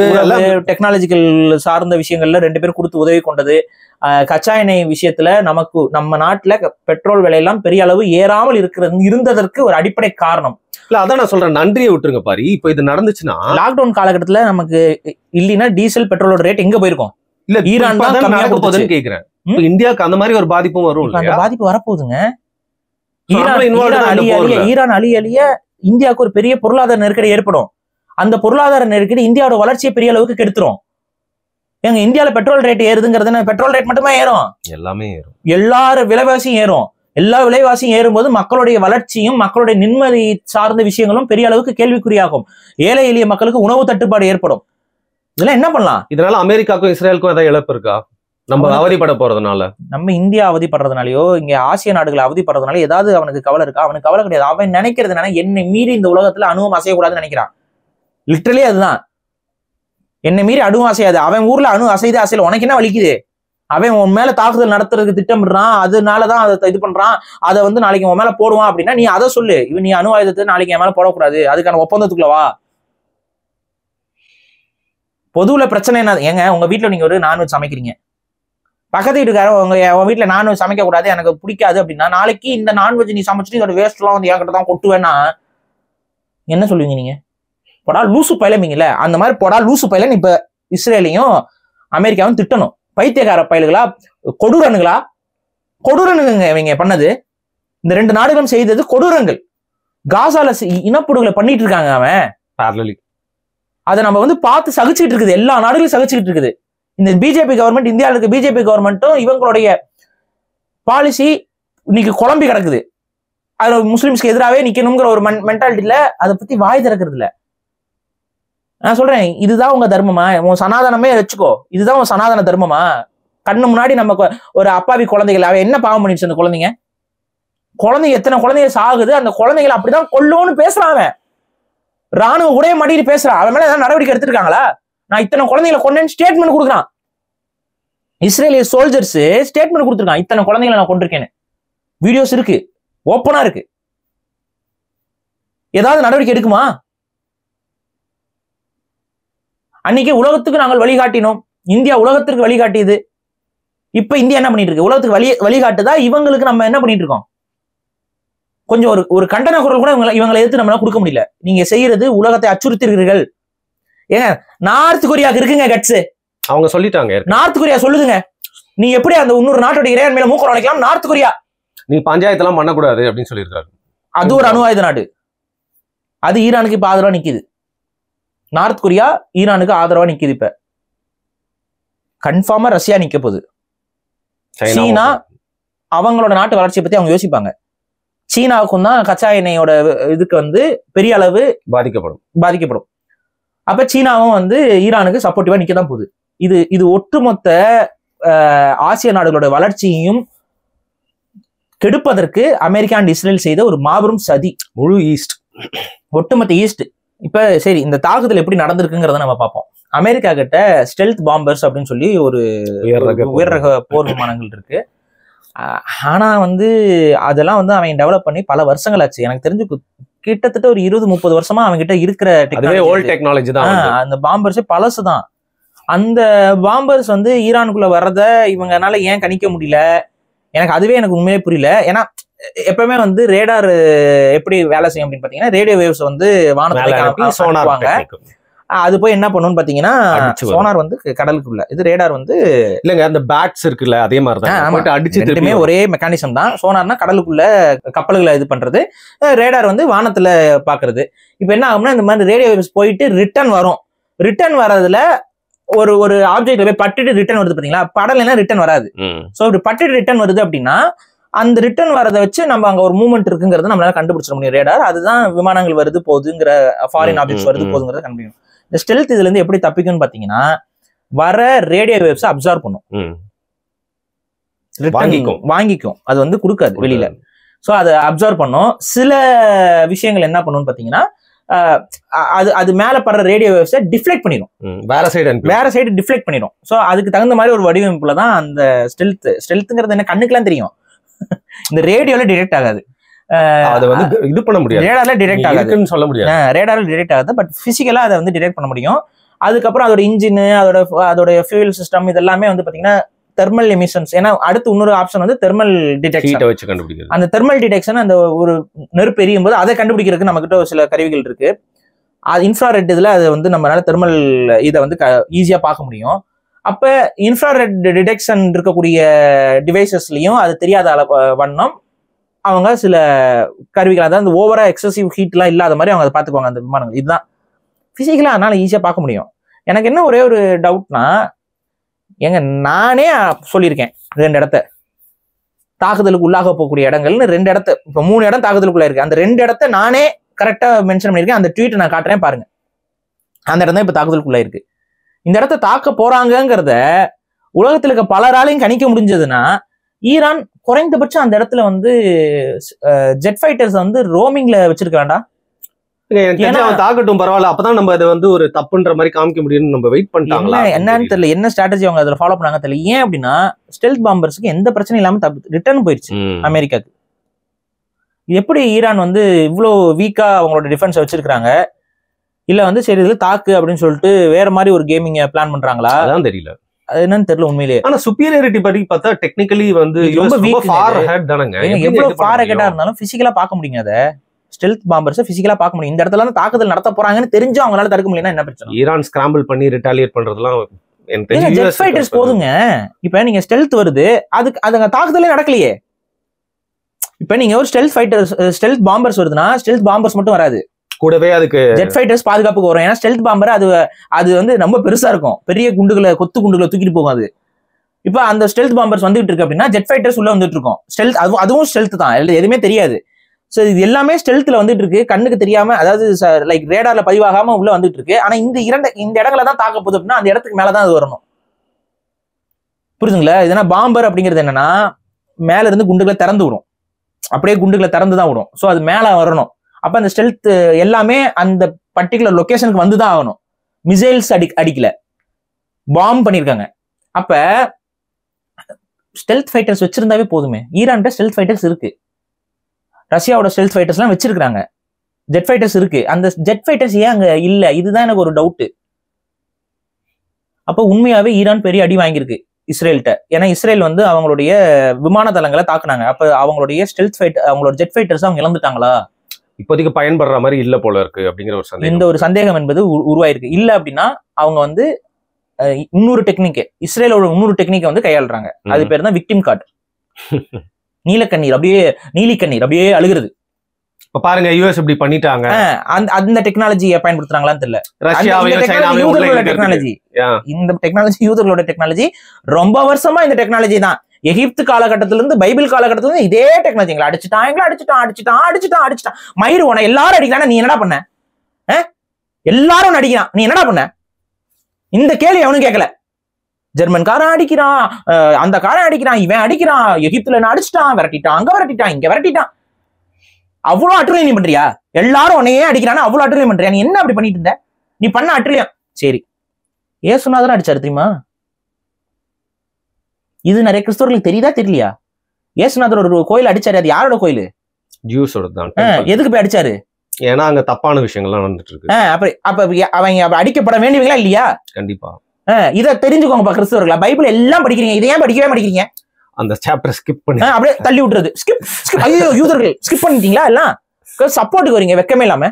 டெக்னாலஜிக்கல் சார்ந்த விஷயங்கள்ல 2 பேரும் கொடுத்து உதவி கொண்டது. கச்சா எண்ணெய் விஷயத்துல நம்ம நாட்டுல பெட்ரோல் விலையெல்லாம் பெரிய அளவு ஏறாமல் இருந்ததற்கு ஒரு அடிப்படை காரணம். இல்ல அதான் நான் சொல்றேன், நன்றியை விட்டுருங்க பாரு. இப்ப இது நடந்துச்சுன்னா லாக்டவுன் காலகட்டத்துல நமக்கு இல்லைன்னா டீசல் பெட்ரோலோட ரேட் எங்க போயிருக்கும்? இல்ல ஈரான் தான் கம்மியா போகுதுன்னு கேக்குறேன். இந்தியாவுக்கு அந்த மாதிரி ஒரு பாதிப்பும் வரும். அந்த பாதிப்பு வரப்போகுதுங்க. ஈரான் அழிய இந்தியாவுக்கு ஒரு பெரிய பொருளாதார நெருக்கடி ஏற்படும். அந்த பொருளாதார நெருக்கடி இந்தியாவோட வளர்ச்சியை பெரிய அளவுக்கு கெடுத்துரும். எங்க இந்தியாவில பெட்ரோல் ரேட் ஏறுதுங்கிறது பெட்ரோல் ரேட் மட்டுமே ஏறும், எல்லாமே ஏறும். எல்லாரும் விலைவாசியும் ஏறும். எல்லா விலைவாசியும் ஏறும்போது மக்களுடைய வளர்ச்சியும் மக்களுடைய நிம்மதி சார்ந்த விஷயங்களும் பெரிய அளவுக்கு கேள்விக்குறியாகும். ஏழை எளிய மக்களுக்கு உணவு தட்டுப்பாடு ஏற்படும். இதெல்லாம் என்ன பண்ணலாம்? இதனால அமெரிக்காவுக்கும் இஸ்ரேலுக்கும் ஏதாவது இழப்பு இருக்கா? நம்ம அவதிப்பட போறதுனால, நம்ம இந்தியா அவதிப்படுறதுனாலயோ இங்க ஆசிய நாடுகள் அவதிப்படுறதுனால ஏதாவது அவனுக்கு கவலை இருக்கா? அவனுக்கு கவலை கிடையாது. அவன் நினைக்கிறது என்னன்னா, என்னை மீறி இந்த உலகத்துல அணுவும் அசையக்கூடாதுன்னு நினைக்கிறான். லிட்டரலி அதுதான். என்னை மீறி அணுவும் அசையாது. அவன் ஊர்ல அணு அசையல, உனக்கு என்ன வலிக்குது? அவன் உன் மேல தாக்குதல் நடத்துறதுக்கு திட்டமிடுறான், அதனாலதான் அதை இது பண்றான். அதை நாளைக்கு உன் மேல போடுவான் அப்படின்னா நீ அதை சொல்லு. இவன் நீ அணு ஆயுதத்தை நாளைக்கு என் மேல போடக்கூடாது, அதுக்கான ஒப்பந்தத்துக்குள்ள வா. பொதுவுல பிரச்சனை என்ன? ஏங்க உங்க வீட்டுல நீங்க ஒரு நான்வெஜ் சமைக்கிறீங்க, பக்கத்து வீட்டுக்காரன் உன் வீட்டுல நான்வெஜ் சமைக்க கூடாது, எனக்கு பிடிக்காது அப்படின்னா, நாளைக்கு இந்த நான்வெஜ் நீ சமைச்சிட்டு இதோட வேஸ்ட் எல்லாம் என்கிட்ட தான் கொட்டுவேன்னா என்ன சொல்லுவீங்க நீங்க? பொடா லூசு பயிலமீங்கல்ல. அந்த மாதிரி பொடா லூசு பயில இப்ப இஸ்ரேலையும் அமெரிக்காவும் திட்டணும். பைத்தியக்கார பயல்களா, கொடூரனுங்களா, கொடூரனுங்க இவங்க பண்ணது. இந்த 2 நாடுகளும் செய்தது கொடூரங்கள். காசால இனப்படுகொலை பண்ணிட்டு இருக்காங்க அவன். parallelly. அதை நம்ம வந்து பார்த்து சகிச்சுக்கிட்டு இருக்குது, எல்லா நாடுகளும் சகிச்சுக்கிட்டு இருக்குது. இந்த பிஜேபி கவர்மெண்ட், இந்தியாவில் இருக்க பிஜேபி கவர்மெண்ட்டும் இவங்களுடைய பாலிசி இன்னைக்கு குழம்பி கிடக்குது. அதுல முஸ்லிம்ஸ்க்கு எதிராகவே நிக்கணுங்கிற ஒரு மென்டாலிட்டியில அதை பத்தி வாய் திறக்கிறது இல்ல. நான் சொல்றேன், இதுதான் உங்க தர்மமா? உன் சனாதனமே வச்சுக்கோ, இதுதான் உன் சனாதன தர்மமா? கண்ணு முன்னாடி நம்ம ஒரு அப்பாவி குழந்தைகள், அவ என்ன பாவம் பண்ணிடுச்சு அந்த குழந்தைங்க? எத்தனை குழந்தைங்க சாகுது, அந்த குழந்தைகளை அப்படிதான் கொல்லும்னு பேசுறான் அவன். ராணுவ உடைய மாட்டிட்டு பேசுறான். அவன் மேல ஏதாவது நடவடிக்கை எடுத்திருக்காங்களா? நான் இத்தனை குழந்தைகளை கொண்டேன்னு ஸ்டேட்மெண்ட் கொடுக்குறான். இஸ்ரேலிய சோல்ஜர்ஸ் ஸ்டேட்மெண்ட் கொடுத்துருக்கான், இத்தனை குழந்தைகளை நான் கொண்டிருக்கேன்னு. வீடியோஸ் இருக்கு, ஓப்பனா இருக்கு. ஏதாவது நடவடிக்கை எடுக்குமா? அன்னைக்கு உலகத்துக்கு நாங்கள் வழிகாட்டினோம், இந்தியா உலகத்திற்கு வழிகாட்டியது. இப்ப இந்தியா என்ன பண்ணிட்டு இருக்கு? உலகத்துக்கு வழிகாட்டுதா? இவங்களுக்கு நம்ம என்ன பண்ணிட்டு இருக்கோம்? கொஞ்சம் ஒரு கண்டன குரல் கூட இவங்களை எதிர்த்து நம்மளால கொடுக்க முடியல. நீங்க செய்யறது உலகத்தை அச்சுறுத்துகிறீர்கள். ஏங்க, நார்த் கொரியாவுக்கு இருக்குங்க கட்ஸ். அவங்க சொல்லிட்டாங்க. நார்த் கொரியா சொல்லுதுங்க, நீ எப்படி அந்த இன்னொரு நாட்டோட இறைவன் மேல மூக்க நுழைக்கலாம்? நார்த் கொரியா நீ பஞ்சாயத்தெல்லாம் பண்ணக்கூடாது அப்படின்னு சொல்லியிருக்காரு. அது ஒரு அணு ஆயுத நாடு. அது ஈரானுக்கு இப்ப ஆதரவா நிக்குது. நார்த் கொரியா ஈரானுக்கு ஆதரவா நிக்குது. இப்ப கன்ஃபார்மா ரஷ்யா நிக்க போகுது. சீனா அவங்களோட நாட்டு வளர்ச்சியை பத்தி அவங்க யோசிப்பாங்க. சீனாவுக்கும் தான் கச்சா எண்ணெயோட இதுக்கு வந்து பெரிய அளவு பாதிக்கப்படும். அப்ப சீனாவும் வந்து ஈரானுக்கு சப்போர்ட்டிவா நிக்கதான் போகுது. இது ஒட்டுமொத்த ஆசிய நாடுகளோட வளர்ச்சியையும் கெடுப்பதற்கு அமெரிக்கா அண்ட் இஸ்ரேல் செய்த ஒரு மாபெரும் சதி. முழு ஈஸ்ட், ஒட்டுமொத்த ஈஸ்ட். இப்ப சரி, இந்த தாக்குதல் எப்படி நடந்திருக்குங்கிறத நம்ம பார்ப்போம். அமெரிக்கா கிட்ட ஸ்டெல்த் பாம்பர்ஸ் அப்படின்னு சொல்லி ஒரு உயர் ரக போர் விமானங்கள் இருக்கு. ஆனா வந்து அதெல்லாம் வந்து அவன் டெவலப் பண்ணி பல வருஷங்கள் ஆச்சு. எனக்கு தெரிஞ்சு கிட்டத்தட்ட ஒரு 20-30 வருஷமா அவங்க கிட்ட இருக்கிற டெக்னாலஜி தான். அந்த பாம்பர்ஸே பழசுதான். அந்த பாம்பர்ஸ் வந்து ஈரானுக்குள்ள வர்றத இவங்கனால ஏன் கணிக்க முடியல? எனக்கு உண்மையே புரியல. ஏன்னா எப்பவுமே வந்து ரேடார் எப்படி வேலை செய்யும் அப்படின்னு பாத்தீங்கன்னா, ரேடியோ வேவ்ஸ் வந்து வானத்துல சோனார், அது போய் என்ன பண்ணுன்னு பாத்தீங்கன்னா, சோனார் வந்து கடலுக்குள்ள, இது ரேடார் வந்து இல்லங்க, அந்த பேட்ஸ் இருக்குல்ல அதே மாதிரிதான் அடிச்சு திரும்பி ஒரே மெக்கானிசம் தான். சோனார்னா கடலுக்குள்ள கப்பல்களை இது பண்றது, ரேடார் வந்து வானத்துல பாக்குறது. இப்ப என்ன ஆகும்னா, இந்த மாதிரி ரேடியோ வேவ்ஸ் போயிட்டு ரிட்டர்ன் வரும். ரிட்டர்ன் வர்றதுல ஒரு ஆப்ஜெக்ட்ல போய் பட்டுட்டு ரிட்டர்ன் வருது பாத்தீங்களா, படலைன்னா ரிட்டர்ன் வராது. சோ இப்படி பட்டுட்டு ரிட்டர்ன் வருது அப்படின்னா, அந்த ரிட்டர்ன் வரதை வச்சு நம்ம அங்க ஒரு மூவ்மெண்ட் இருக்குங்கிறத நம்மளால கண்டுபிடிச்சிட முடியும். ரேடார் அதுதான் விமானங்கள் வருது போகுதுங்கிற, ஃபாரின் ஆப்ஜெக்ட்ஸ் வருது போகுதுங்கிறத கண்டுபிடிக்கும். இந்த ஸ்டெல்த் இதுல இருந்து எப்படி தப்பிக்கும்னு பாத்தீங்கன்னா, வர ரேடியோ வேவ்ஸ் அப்சார்ப் பண்ணும், வாங்கிக்கும். அது வந்து கொடுக்காது வெளியில. சோ அதை அப்சார்ப் பண்ணும். சில விஷயங்கள் என்ன பண்ணும்னு பாத்தீங்கன்னா, அது மேல படுற ரேடியோ வேவ்ஸை டிஃப்ளெக்ட் பண்ணிடும், வேற சைடு டிஃப்ளெக்ட் பண்ணிடும். சோ அதுக்கு தகுந்த மாதிரி ஒரு வடிவமைப்புல தான் அந்த ஸ்டெல்த்ங்கிறது என்ன கண்ணுக்கெல்லாம் தெரியும். இந்த ரேடியோல டிடெக்ட் ஆகாது, அது வந்து இது பண்ண முடியாது, ரேடார்ல டிடெக்ட் ஆகாதுன்னு சொல்ல முடியாது. ரேடார்ல டிடெக்ட் ஆகாது, பட் பிசிக்கலா அதை வந்து டிடெக்ட் பண்ண முடியும். அதுக்கப்புறம் அதோட இன்ஜின், அதோட ஃபியூல் சிஸ்டம், இதெல்லாமே வந்து பாத்தீங்கன்னா தெர்மல் எமிஷன்ஸ். ஏன்னா அடுத்து இன்னொரு ஆப்ஷன் வந்து தெர்மல் டிடெக்ஷன் வச்சு கண்டுபிடிக்கிறது. அந்த தெர்மல் டிடெக்ஷன், அந்த ஒரு நெருப்பு எரியும் போது அதை கண்டுபிடிக்கிறதுக்கு நம்ம கிட்ட சில கருவிகள் இருக்கு. அது இன்ஃப்ராரெட் இதுல அது வந்து நம்மளால தெர்மல் இதை வந்து ஈஸியா பார்க்க முடியும். அப்ப இன்ஃப்ராரெட் டிடெக்ஷன் இருக்கக்கூடிய டிவைசஸ்லயும் அது தெரியாத வண்ணம் அவங்க சில கருவிகள், அதாவது ஓவரா எக்ஸசிவ் ஹீட் எல்லாம் இல்லாத மாதிரி அவங்க அதை பார்த்துக்குவாங்க அந்த விமானங்கள். இதுதான் பிசிக்கலா அதனால ஈஸியா பார்க்க முடியும். எனக்கு என்ன ஒரே ஒரு டவுட்னா, நானே சொல்லியிருக்கேன் 2 இடத்த தாக்குதலுக்கு உள்ளாக போகக்கூடிய இடங்கள்னு, 2 இடத்த, இப்ப 3 இடம் தாக்குதலுக்குள்ள இருக்கு. அந்த 2 இடத்த நானே கரெக்டா மென்ஷன் பண்ணியிருக்கேன். அந்த ட்வீட் நான் காட்டுறேன் பாருங்க. அந்த இடம் தான் இப்ப தாக்குதலுக்குள்ள இருக்கு. இந்த இடத்த தாக்க போறாங்கிறத உலகத்துல இருக்க பலராலையும் கணிக்க முடிஞ்சதுன்னா, ஈரான் குறைந்தபட்சம் அந்த இடத்துல வந்து ஜெட் ஃபைட்டர்ஸ் வந்து ரோமிங்ல வச்சிருக்க வேண்டாம். தாக்கட்டும் பரவாயில்ல, அப்பதான் நம்ம அதை வந்து ஒரு தப்புன்ற மாதிரி காமிக்க முடியும்னு நம்ம வெயிட் பண்ணிட்டாங்களா என்னன்னு தெரியல. என்ன ஸ்ட்ராட்டஜி அவங்க அதுல ஃபாலோ பண்ணாங்க தெரியல. ஏன் அப்படின்னா, ஸ்டெல்த் பாம்பர்ஸ்க்கு எந்த பிரச்சனையும் இல்லாம ரிட்டர்ன் போயிடுச்சு அமெரிக்காக்கு. எப்படி ஈரான் வந்து இவ்வளோ வீக்கா அவங்களோட டிஃபென்ஸ் வச்சிருக்காங்க? இல்ல வந்து சரி இதுல தாக்கு அப்படின்னு சொல்லிட்டு வேற மாதிரி ஒரு கேமிங் பிளான் பண்றாங்களா? அதான் தெரியல, அது என்னன்னு தெரியல உண்மையிலேயே. ஆனா சுப்பீரியாரிட்டி பத்தி பார்த்தா டெக்னிக்கலி வந்து ரொம்ப ஃபார் அஹெட் தானங்க. எவ்வளவு ஃபார் அஹெட்டா இருந்தாலும் பிசிக்கலா பார்க்க முடியுங்க. அதை ஸ்டெல்த் பாம்பர்ஸ் பிசிக்கலா பார்க்க முடியும். இந்த இடத்துல தாக்குதல் நடத்த போறாங்கன்னு தெரிஞ்சு அவங்களால தடுக்க முடியலன்னா என்ன பிரச்சனை? ஈரான் ஸ்கிராம்பிள் பண்ணி ரிட்டாலியேட் பண்றதெல்லாம் ஜெட் ஃபைட்டர்ஸ் போதுங்க. இப்ப நீங்க ஸ்டெல்த் வருது, அதுக்கு தாக்குதலே நடக்கலையே. இப்ப நீங்க ஒரு ஸ்டெல்த் பாம்பர்ஸ் வருதுன்னா ஸ்டெல்த் பாம்பர்ஸ் மட்டும் வராது, கூடவே அதுக்கு ஜெட் ஃபைட்டர்ஸ் பாதுகாப்புக்கு வரும். ஏன்னா ஸ்டெல்த் பாம்பர் அது வந்து ரொம்ப பெருசா இருக்கும், பெரிய குண்டுகளை கொத்து குண்டுகளை தூக்கிட்டு போகும் அது. இப்ப அந்த ஸ்டெல்த் பாம்பர்ஸ் வந்துட்டு இருக்கு அப்படின்னா ஜெட் ஃபைட்டர்ஸ் உள்ள வந்துட்டு இருக்கும். ஸ்டெல்த் அதுவும் ஸ்டெல்த் தான், எதுவுமே தெரியாது. ஸோ இது எல்லாமே ஸ்டெல்த்ல வந்துட்டு இருக்கு, கண்ணுக்கு தெரியாம, அதாவது லைக் ரேடார்ல பதிவாகாம உள்ள வந்துட்டு இருக்கு. ஆனா இந்த இடங்களை தான் தாக்க போகுது அப்படின்னா அந்த இடத்துக்கு மேலதான் அது வரணும். புரியுதுங்களா? இதுனா பாம்பர் அப்படிங்கிறது என்னன்னா மேல இருந்து குண்டுகளை திறந்து விடும், அப்படியே குண்டுகளை திறந்து தான் விடும். ஸோ அது மேல வரணும். அப்ப அந்த ஸ்டெல்த் எல்லாமே அந்த பர்டிகுலர் லொகேஷனுக்கு வந்துதான் ஆகணும். மிசைல்ஸ் அடிக்கல, பாம்பு பண்ணிருக்காங்க. அப்ப ஸ்டெல்த் ஃபைட்டர்ஸ் வச்சிருந்தாவே போதுமே. ஈரான்கிட்ட ஸ்டெல்த் ஃபைட்டர்ஸ் இருக்கு, ரஷ்யாவோட ஸ்டெல்த் ஃபைட்டர்ஸ் எல்லாம் வச்சிருக்காங்க, ஜெட் ஃபைட்டர்ஸ் இருக்கு. அந்த ஜெட் ஃபைட்டர்ஸ் ஏன் அங்க இல்ல? இதுதான் எனக்கு ஒரு டவுட். அப்ப உண்மையாவே ஈரான் பெரிய அடி வாங்கியிருக்கு இஸ்ரேல்கிட்ட. ஏன்னா இஸ்ரேல் வந்து அவங்களுடைய விமான தளங்களை தாக்குனாங்க. அப்ப அவங்களுடைய அவங்களோட ஜெட் ஃபைட்டர்ஸ் அவங்க இழந்துட்டாங்களா? இப்போதைக்கு பயன்படுற மாதிரி இல்ல போல இருக்கு அப்படிங்கிற ஒரு சந்தேகம், இந்த ஒரு சந்தேகம் என்பது உருவாயிருக்கு. இல்ல அப்படின்னா அவங்க வந்து இன்னொரு டெக்னிக், இஸ்ரேலோட இன்னொரு டெக்னிக்கை வந்து கையாளுறாங்க. அது பேர் தான் விக்டிம் கார்டு. நீலக்கண்ணீர், அப்படியே நீலிக்கண்ணீர் அப்படியே அழுகிறது. இப்ப பாருங்க யூஎஸ் இப்படி பண்ணிட்டாங்க. அந்த டெக்னாலஜியை பயன்படுத்துறாங்களான்னு தெரியல. டெக்னாலஜி, இந்த டெக்னாலஜி யூதர்களோட டெக்னாலஜி. ரொம்ப வருஷமா இந்த டெக்னாலஜி தான். எகிப்து காலகட்டத்தில இருந்து பைபிள் காலகட்டத்துல இருந்து இதே டெக்னாலஜி. அடிச்சுட்டான் மயிறு உன எல்லாரும் அடிக்கிறான், நீ என்னடா பண்ண? எல்லாரும் அடிக்கிறான், நீ என்னடா பண்ண? இந்த கேள்வி அவனும் கேட்கல. ஜெர்மன் காரன் அடிக்கிறான், அந்த காரன் அடிக்கிறான், இவன் அடிக்கிறான், எகிப்துல அடிச்சுட்டான், விரட்டிட்டான், அங்க விரட்டிட்டான், இங்க விரட்டிட்டான். அவ்வளவு அட்டுழியம் பண்றியா? எல்லாரும் உன்னையே அடிக்கிறான்னு அவ்வளவு அட்டுழியம் பண்றியா? நீ என்ன அப்படி பண்ணிட்டு இருந்த? நீ பண்ண அட்டுழியம். சரி, ஏசுநாதன் அடிச்சாரு தெரியுமா? இது நிறைய கிறிஸ்தவர்களுக்கு தெரியுதா தெரியலையா? ஏசுநாதர் ஒரு கோயில் அடிச்சாரு, அது யாரோட கோயில்? ஜூஸோட தான். எதுக்கு போய் அடிச்சாரு? ஏன்னா அங்க தப்பான விஷயங்கள்லாம் நடந்துட்டு இருக்கு. அப்ப அவங்க அடிக்கப்பட வேண்டியவங்களா இல்லையா? கண்டிப்பா. இதை தெரிஞ்சுக்கோங்கப்பா கிறிஸ்தவர்களா. பைபிள் எல்லாம் படிக்கிறீங்க, இதை ஏன் படிக்கவே மாட்டேங்கிறீங்க? அந்த சாப்டர் ஸ்கிப் பண்ணி அப்படியே தள்ளி விட்டுறது. ஐயோ யூதர்கள் ஸ்கிப் பண்ணிட்டீங்களா? எல்லாம் சப்போர்ட்டுக்கு வரீங்க வெக்கமே இல்லாம.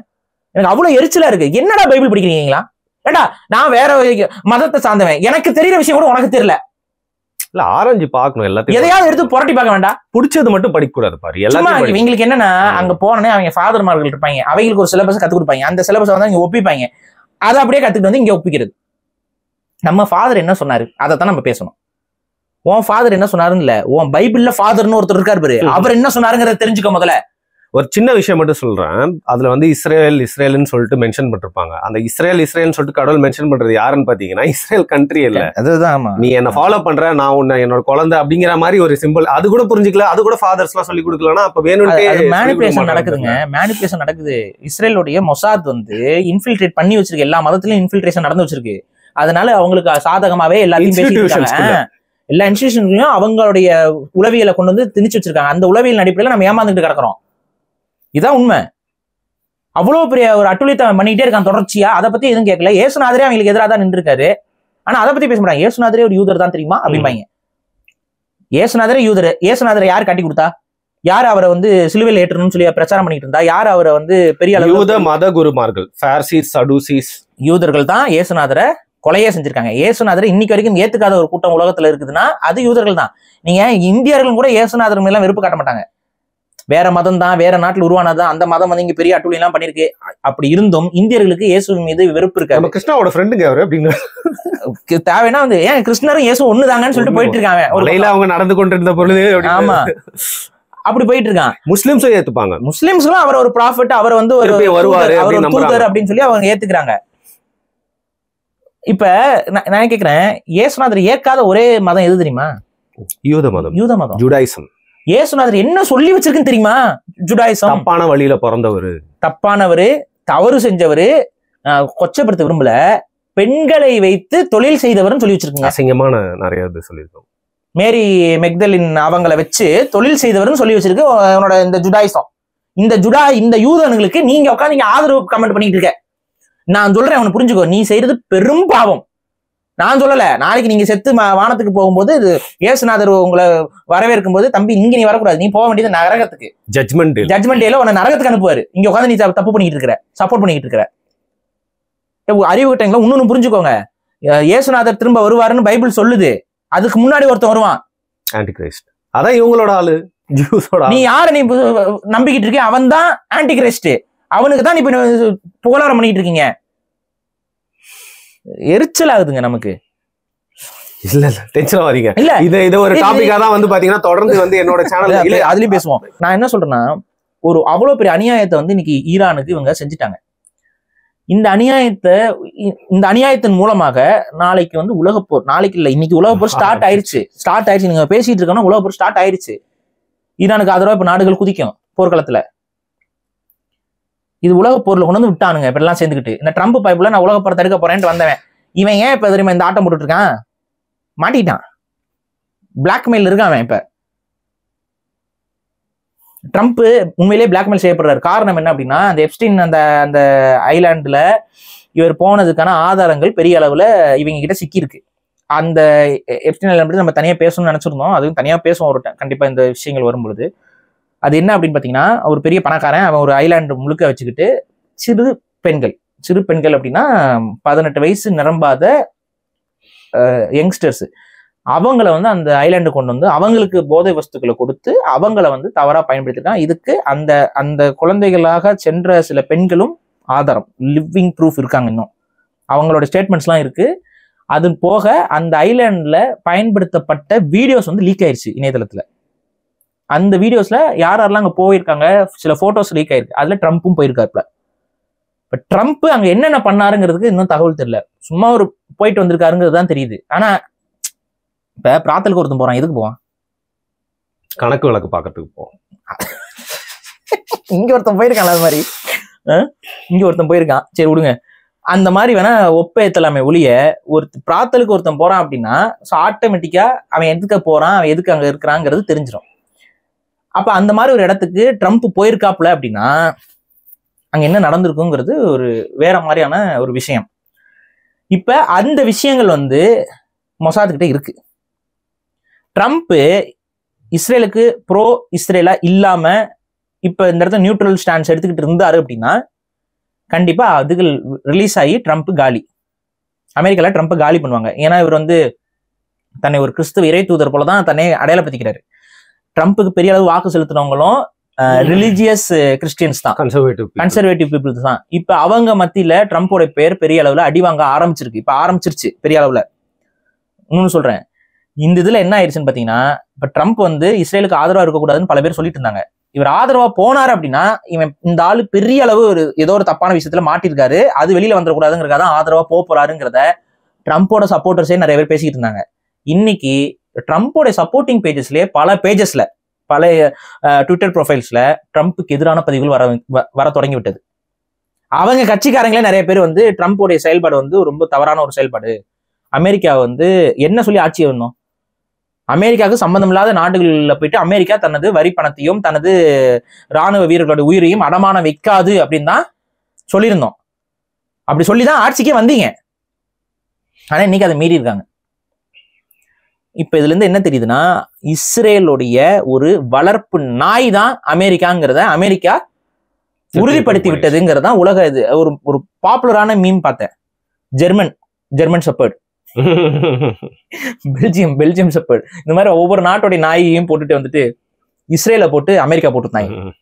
எனக்கு அவ்வளவு எரிச்சலா இருக்கு. என்னடா பைபிள் படிக்கிறீங்களா? ஏண்டா நான் வேற மதத்தை சார்ந்தவன், எனக்கு தெரியுற விஷயம் கூட உனக்கு தெரியல. இல்ல ஆரஞ்சு பாக்கணும், எல்லாத்தையும் எதையாவது எடுத்து புரட்டி பார்க்க வேண்டாம். பிடிச்சது மட்டும் படிக்க கூடாது பாரு. எல்லாத்தையும் இவங்களுக்கு என்னன்னா அங்க போனே அவங்க ஃபாதர்மார்கள் இருப்பாங்க, அவங்களுக்கு ஒரு சிலபஸ் கத்து கொடுப்பாங்க. அந்த சிலபஸ் வந்து இங்க ஒப்பிப்பாங்க, அதை அப்படியே கத்துக்கிட்டு வந்து இங்க ஒப்பிக்கிறது. நம்ம ஃபாதர் என்ன சொன்னாரு அதைத்தான் நம்ம பேசணும். உன் ஃபாதர் என்ன சொன்னாருன்னு இல்ல, உன் பைபிள்ல ஃபாதர்னு ஒருத்தர் இருக்காரு பாரு, அவர் என்ன சொன்னாருங்கிறத தெரிஞ்சுக்க. முதல்ல ஒரு சின்ன விஷயம் மட்டும் சொல்றேன். அதுல வந்து இஸ்ரேல்னு சொல்லிட்டு மென்ஷன் பண்ணிருப்பாங்க. அந்த இஸ்ரேல்னு சொல்லிட்டு கடவுள் மென்ஷன் பண்றது யாருன்னு பாத்தீங்கன்னா இஸ்ரேல் கண்ட்ரி இல்ல. அதுதான் நீ என்ன ஃபாலோ பண்ற, நான் உன்னை என்னோட குழந்தை அப்படிங்கிற மாதிரி ஒரு சிம்பிள். அது கூட புரிஞ்சுக்கல, அது கூட ஃபாதர்ஸ் எல்லாம் சொல்லி கொடுக்கலன்னா அப்ப வேணும்னே மேனிபுலேஷன் நடக்குதுங்க. மேனிபுலேஷன் நடக்குது. இஸ்ரேலுடைய மொசாத் வந்து இன்ஃபில்ட்ரேட் பண்ணி வச்சிருக்கு, எல்லா மதத்திலயும் இன்ஃபில்ட்ரேஷன் நடந்து வச்சிருக்கு. அதனால அவங்களுக்கு சாதகமாவே எல்லாத்தையும் பேசிட்டு எல்லா இன்ஸ்டிடியூஷன்லயும் அவங்களுடைய உளவியலை கொண்டு வந்து திணிச்சு வச்சிருக்காங்க. அந்த உளவியல் அடிப்படையில நம்ம ஏமாந்துட்டு கிடக்கிறோம். இதான் உண்மை. அவ்வளவு பெரிய ஒரு அட்டுழியத்தை பண்ணிட்டே இருக்கான் தொடர்ச்சியா. அதை பத்தி எதுவும் கேட்கல. ஏசுநாதரே அவங்களுக்கு எதிராக தான் நின்று இருக்காரு. ஆனா அதை பத்தி பேச மாட்டாங்க. ஏசுநாதரே ஒரு யூதர் தான் தெரியுமா அப்படிம்பாங்க. ஏசுநாதரே யூதர். ஏசுநாதரை யார் காட்டி கொடுத்தா? யார் அவரை வந்து சிலுவையில் ஏற்றணும்னு சொல்லி பிரச்சாரம் பண்ணிட்டு இருந்தா? யார் அவரை வந்து பெரிய யூத மத குருமார்கள், பார்சீஸ், சடூசிஸ், யூதர்கள் தான் ஏசுநாதரை கொலையே செஞ்சிருக்காங்க. ஏசுநாதரை இன்னைக்கு வரைக்கும் ஏத்துக்காத ஒரு கூட்டம் உலகத்துல இருக்குதுன்னா அது யூதர்கள் தான். நீங்க இந்தியர்களும் கூட ஏசுநாதர் மேல வெறுப்பு காட்ட மாட்டாங்க. வேற மதம் தான், வேற நாட்டில் உருவானதான், அந்த மதம் வந்து இங்க பெரிய அட்டுழியம் எல்லாம் பண்ணிருக்கு. அப்படி இருந்தும் இந்தியர்களுக்கு இயேசு மீது வெறுப்பு இருக்காது. கிருஷ்ணாவோட ஃப்ரெண்டுங்க அவரு அப்படின்னு தேவைன்னா வந்து ஏன் கிருஷ்ணரும் இயேசு ஒண்ணுதாங்கன்னு சொல்லிட்டு போயிட்டு இருக்காங்க. அவங்க நடந்து கொண்டிருந்த பொழுது. ஆமா, அப்படி போயிட்டு இருக்கான். முஸ்லிம்ஸும் ஏத்துப்பாங்க. முஸ்லிம்ஸ்லாம் அவர் ஒரு ப்ராஃபட், அவர் வந்து வருவாரு, அவர் ஒரு தூதர் அப்படின்னு சொல்லி அவங்க ஏத்துக்கிறாங்க. இப்ப நான் கேக்குறேன், இயேசுநாதர் ஏற்காத ஒரே மதம் எது தெரியுமா? யூத மதம். யூத மதம், ஜுடாயிசம். இயேசுநாதர் என்ன சொல்லி வச்சிருக்குன்னு தெரியுமா? ஜுடாயிசம் தப்பான வழியில பிறந்தவரு, தப்பானவரு, தவறு செஞ்சவரு, கொச்சப்படுத்த விரும்பல, பெண்களை வைத்து தொழில் செய்தவர்னு சொல்லி வச்சிருக்கீங்க. அசிங்கமான நிறைய இது சொல்லியிருக்கோம். மேரி மெக்தலின் அவங்களை வச்சு தொழில் செய்தவர்னு சொல்லி வச்சிருக்கு உன்னோட இந்த ஜுடாயிசம். இந்த யூதனுங்களுக்கு நீங்க உட்காந்து ஆதரவு கமெண்ட் பண்ணிட்டு இருக்க. நான் சொல்றேன், அவனை புரிஞ்சுக்கோ, நீ செய்யறது பெரும் பாவம். நான் சொல்லல, நாளைக்கு நீங்க செத்து வானத்துக்கு போகும்போது இயேசுநாதர் உங்களை வரவேற்கும் போது, தம்பி இங்க நீ வரக்கூடாது, நீ போக வேண்டியது நரகத்துக்கு. ஜட்மெண்ட் டேல உன்னை நரகத்துக்கு அனுப்புவாரு. இங்க உட்காந்து நீ தப்பு பண்ணிட்டு இருக்கிற, சப்போர்ட் பண்ணிட்டு இருக்கிற. அறிவு கிட்டங்களா இன்னொன்னு புரிஞ்சுக்கோங்க. இயேசுநாதர் திரும்ப வருவாருன்னு பைபிள் சொல்லுது. அதுக்கு முன்னாடி ஒருத்தன் வருவான், ஆன்டிகிரைஸ்ட். அதான் இவங்களோட ஆளு. ஜூஸோட நீ யார நீ நம்பிக்கிட்டு இருக்க? அவன் தான் ஆன்டி கிரைஸ்ட், அவனுக்கு தான் இப்ப புகழாரம் பண்ணிட்டு இருக்கீங்க. எரிச்சல் ஆகுதுங்க நமக்கு. இல்ல டென்ஷன் ஆவீங்க. இல்ல இது ஒரு டாபிக்கா தான் வந்து பாத்தீங்கன்னா தொடர்ந்து வந்து என்னோட சேனல்ல அதுலயும் பேசுவோம். நான் என்ன சொல்றேன்னா, ஒரு அவ்வளவு பெரிய அநியாயத்தை வந்து இன்னைக்கு ஈரானுக்கு இவங்க செஞ்சுட்டாங்க. இந்த அநியாயத்தின் மூலமாக நாளைக்கு வந்து உலகப்போர், நாளைக்கு இல்ல இன்னைக்கு உலகப்போர் ஸ்டார்ட் ஆயிருச்சு. நீங்க பேசிட்டு இருக்கோம்னா உலகப்போர் ஸ்டார்ட் ஆயிருச்சு. ஈரானுக்கு ஆதரவா இப்ப நாடுகள் குதிக்கும் போர்க்களத்துல. இது உலகப்போர்ல கொண்டு வந்து விட்டானுங்க இப்ப எல்லாம் சேர்ந்துக்கிட்டு. இந்த ட்ரம்ப் பைப்புல நான் உலகப்போரை தடுக்க போறேன்ட்டு வந்தவன் இவன் ஏன் இப்ப தெரியுமா இந்த ஆட்டம் போட்டுட்டு இருக்கான்? மாட்டிட்டான், பிளாக்மெயில் இருக்கான் அவன். இப்ப ட்ரம்ப் உண்மையிலேயே பிளாக்மெயில் செய்யப்படுறாரு. காரணம் என்ன அப்படின்னா, அந்த எப்ஸ்டீன் அந்த ஐலாண்டுல இவர் போனதுக்கான ஆதாரங்கள் பெரிய அளவுல இவங்க கிட்ட சிக்கி இருக்கு. அந்த எப்ஸ்டீன் ஐலாண்ட் பத்தி நம்ம தனியா பேசணும்னு நினைச்சிருந்தோம். அதுவும் தனியா பேசுவோம் ஒரு கண்டிப்பா இந்த விஷயங்கள் வரும்பொழுது. அது என்ன அப்படின்னு பாத்தீங்கன்னா, ஒரு பெரிய பணக்காரன், அவன் ஒரு ஐலாண்டு முழுக்க வச்சுக்கிட்டு சிறு பெண்கள் அப்படின்னா 18 வயசு நிரம்பாத யங்ஸ்டர்ஸ், அவங்கள வந்து அந்த ஐலாண்டு கொண்டு வந்து அவங்களுக்கு போதை வஸ்துக்களை கொடுத்து அவங்கள வந்து தவறா பயன்படுத்திருக்கான். இதுக்கு அந்த குழந்தைகளாக சென்ற சில பெண்களும் ஆதாரம், லிவிங் ப்ரூஃப் இருக்காங்க. இன்னும் அவங்களோட ஸ்டேட்மெண்ட்ஸ்லாம் இருக்கு. அது போக அந்த ஐலாண்ட்ல பயன்படுத்தப்பட்ட வீடியோஸ் வந்து லீக் ஆயிடுச்சு இணையதளத்துல. அந்த வீடியோஸ்ல யாரெல்லாம் அங்க போயிருக்காங்க, சில போட்டோஸ் லீக் ஆயிருக்கு. அதுல ட்ரம்ப்பும் போயிருக்காருல. இப்ப ட்ரம்ப் அங்க என்னென்ன பண்ணாருங்கிறதுக்கு இன்னும் தகவல் தெரியல. சும்மா ஒரு போயிட்டு வந்திருக்காருங்கிறது தான் தெரியுது. ஆனா இப்ப பிராத்தலுக்கு ஒருத்தன் போறான், எதுக்கு போவான்? கணக்கு வழக்கு பாக்கிறதுக்கு போவான். இங்க ஒருத்தன் போயிருக்கான், அது மாதிரி இங்க ஒருத்தன் போயிருக்கான். சரி விடுங்க, அந்த மாதிரி வேணா ஒப்பேத்தலாமே ஒழிய, பிராத்தலுக்கு ஒருத்தன் போறான் அப்படின்னா ஆட்டோமேட்டிக்கா அவன் எதுக்கு போறான், அவன் எதுக்கு அங்க இருக்கிறாங்கிறது தெரிஞ்சிடும். அப்ப அந்த மாதிரி ஒரு இடத்துக்கு ட்ரம்ப் போயிருக்காப்புல அப்படின்னா அங்க என்ன நடந்திருக்குங்கிறது ஒரு வேற மாதிரியான ஒரு விஷயம். இப்ப அந்த விஷயங்கள் வந்து மொசாத் கிட்ட இருக்கு. ட்ரம்ப் இஸ்ரேலுக்கு ப்ரோ இஸ்ரேலா இல்லாம இப்ப இந்த இடத்துல நியூட்ரல் ஸ்டாண்ட்ஸ் எடுத்துக்கிட்டு இருந்தாரு அப்படின்னா கண்டிப்பா அதுகள் ரிலீஸ் ஆகி ட்ரம்ப் காலி. அமெரிக்கால ட்ரம்ப் காலி பண்ணுவாங்க. ஏன்னா இவர் வந்து தன்னை ஒரு கிறிஸ்துவ இறை தூதர் போலதான் தன்னை அடையாளப்படுத்திக்கிறாரு. ட்ரம்ப்புக்கு பெரிய அளவு வாக்கு செலுத்தினவங்களும் ரிலிஜியஸ் கிறிஸ்டியன்ஸ் தான், கன்சர்வேட்டிவ் பீப்புள்ஸ் தான். இப்ப அவங்க மத்தியில ட்ரம்ப்போட பேர் பெரிய அளவுல அடி வாங்க ஆரம்பிச்சிருச்சு பெரிய அளவுல. இன்னொன்னு சொல்றேன், இந்த இதுல என்ன ஆயிடுச்சுன்னு பாத்தீங்கன்னா, இப்ப ட்ரம்ப் வந்து இஸ்ரேலுக்கு ஆதரவா இருக்கக்கூடாதுன்னு பல பேர் சொல்லிட்டு இருந்தாங்க. இவர் ஆதரவா போனாரு அப்படின்னா இவன் இந்த ஆளு பெரிய அளவு ஏதோ ஒரு தப்பான விஷயத்துல மாட்டிருக்காரு, அது வெளியில வந்துடக்கூடாதுங்கிறதா ஆதரவா போறாருங்கிறத ட்ரம்ப்போட சப்போர்ட்டர்ஸே நிறைய பேர் பேசிக்கிட்டு இருந்தாங்க. இன்னைக்கு ட்ரம்ப்போட சப்போர்ட்டிங் பேஜஸ்லயே பல ட்விட்டர் ப்ரொஃபைல்ஸ்ல ட்ரம்ப்புக்கு எதிரான பதிவுகள் வர தொடங்கி விட்டது. அவங்க கட்சிக்காரங்களே நிறைய பேர் வந்து ட்ரம்ப்போடைய செயல்பாடு வந்து ரொம்ப தவறான ஒரு செயல்பாடு, அமெரிக்கா வந்து என்ன சொல்லி ஆட்சி வரணும், அமெரிக்காவுக்கு சம்பந்தம் இல்லாத நாடுகள்ல போயிட்டு அமெரிக்கா தனது வரி பணத்தையும் தனது ராணுவ வீரர்களோட உயிரையும் அடமான வைக்காது அப்படின்னு தான் சொல்லியிருந்தோம். அப்படி சொல்லிதான் ஆட்சிக்கே வந்தீங்க. ஆனா இன்னைக்கு அதை மீறி இருக்காங்க. இப்ப இதுல இருந்து என்ன தெரியுதுன்னா, இஸ்ரேலுடைய ஒரு வளர்ப்பு நாய் தான் அமெரிக்காங்கிறத அமெரிக்கா உறுதிப்படுத்தி விட்டதுங்கிறதா உலக இது. ஒரு பாப்புலரான மீம் பார்த்தேன், ஜெர்மன் ஷெப்பர்ட், பெல்ஜியம் ஷெப்பர்ட், இந்த மாதிரி ஒவ்வொரு நாட்டோடைய நாயையும் போட்டுட்டு வந்துட்டு இஸ்ரேலை போட்டு அமெரிக்கா போட்டுருந்தாங்க.